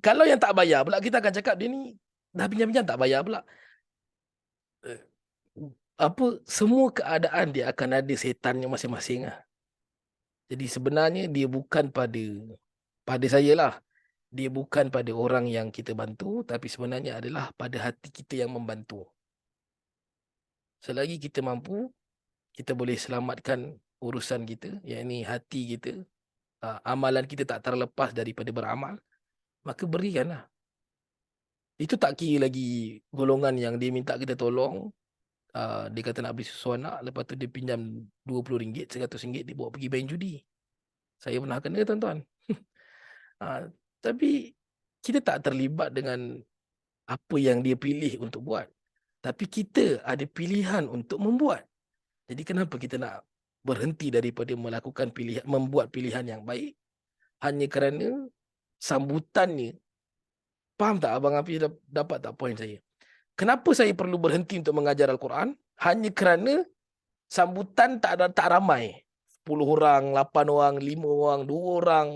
Kalau yang tak bayar pula, kita akan cakap dia ni dah pinjam-pinjam tak bayar pula. Semua keadaan dia akan ada setannya masing-masing lah. Jadi sebenarnya dia bukan pada saya lah. Dia bukan pada orang yang kita bantu, tapi sebenarnya adalah pada hati kita yang membantu. Selagi kita mampu, kita boleh selamatkan urusan kita, yakni hati kita. Amalan kita tak terlepas daripada beramal, maka berikanlah. Itu tak kira lagi golongan yang dia minta kita tolong. Dia kata nak beli susu anak, lepas tu dia pinjam RM20, RM100, dia bawa pergi main judi. Saya pernah kena, tuan-tuan. Tapi kita tak terlibat dengan apa yang dia pilih untuk buat. Tapi kita ada pilihan untuk membuat. Jadi kenapa kita nak berhenti daripada membuat pilihan yang baik hanya kerana sambutannya? Faham tak Abang Hafiz, dapat tak poin saya? Kenapa saya perlu berhenti untuk mengajar Al-Quran? Hanya kerana sambutan tak ramai. 10 orang, 8 orang, 5 orang, 2 orang.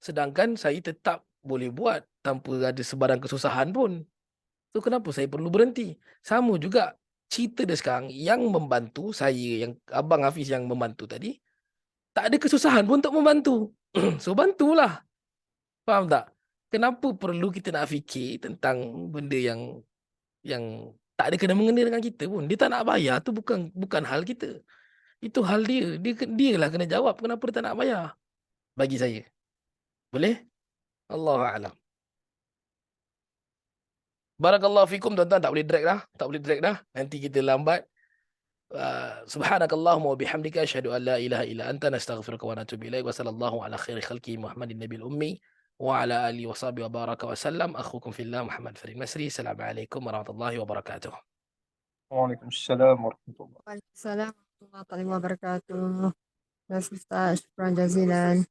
Sedangkan saya tetap boleh buat tanpa ada sebarang kesusahan pun. So kenapa saya perlu berhenti? Sama juga cerita dia sekarang, yang membantu saya, yang Abang Hafiz yang membantu tadi, tak ada kesusahan pun untuk membantu. So bantulah. Faham tak? Kenapa perlu kita nak fikir tentang benda yang tak ada kena-mengena dengan kita pun. Dia tak nak bayar tu bukan hal kita. Itu hal dia. Dia lah kena jawab kenapa dia tak nak bayar. Bagi saya. Boleh? Allahu'alam. Barakallahu fikum, tuan-tuan. Tak boleh drag dah. Nanti kita lambat. Subhanakallahumma wa bihamdika asyhadu an la ilaha illa anta nastaghfiruka wa natubu ilaik wa sallallahu ala khairi khalqi Muhammadin nabiyil ummi wa ala alihi wa sahbihi wa baraka wa sallam. Akhukum fillah Muhammad Farid Masri. Assalamualaikum warahmatullahi wabarakatuh. Waalaikumsalam warahmatullahi wabarakatuh. Waalaikumsalam warahmatullahi wabarakatuh. Ustaz, syukran jazilan.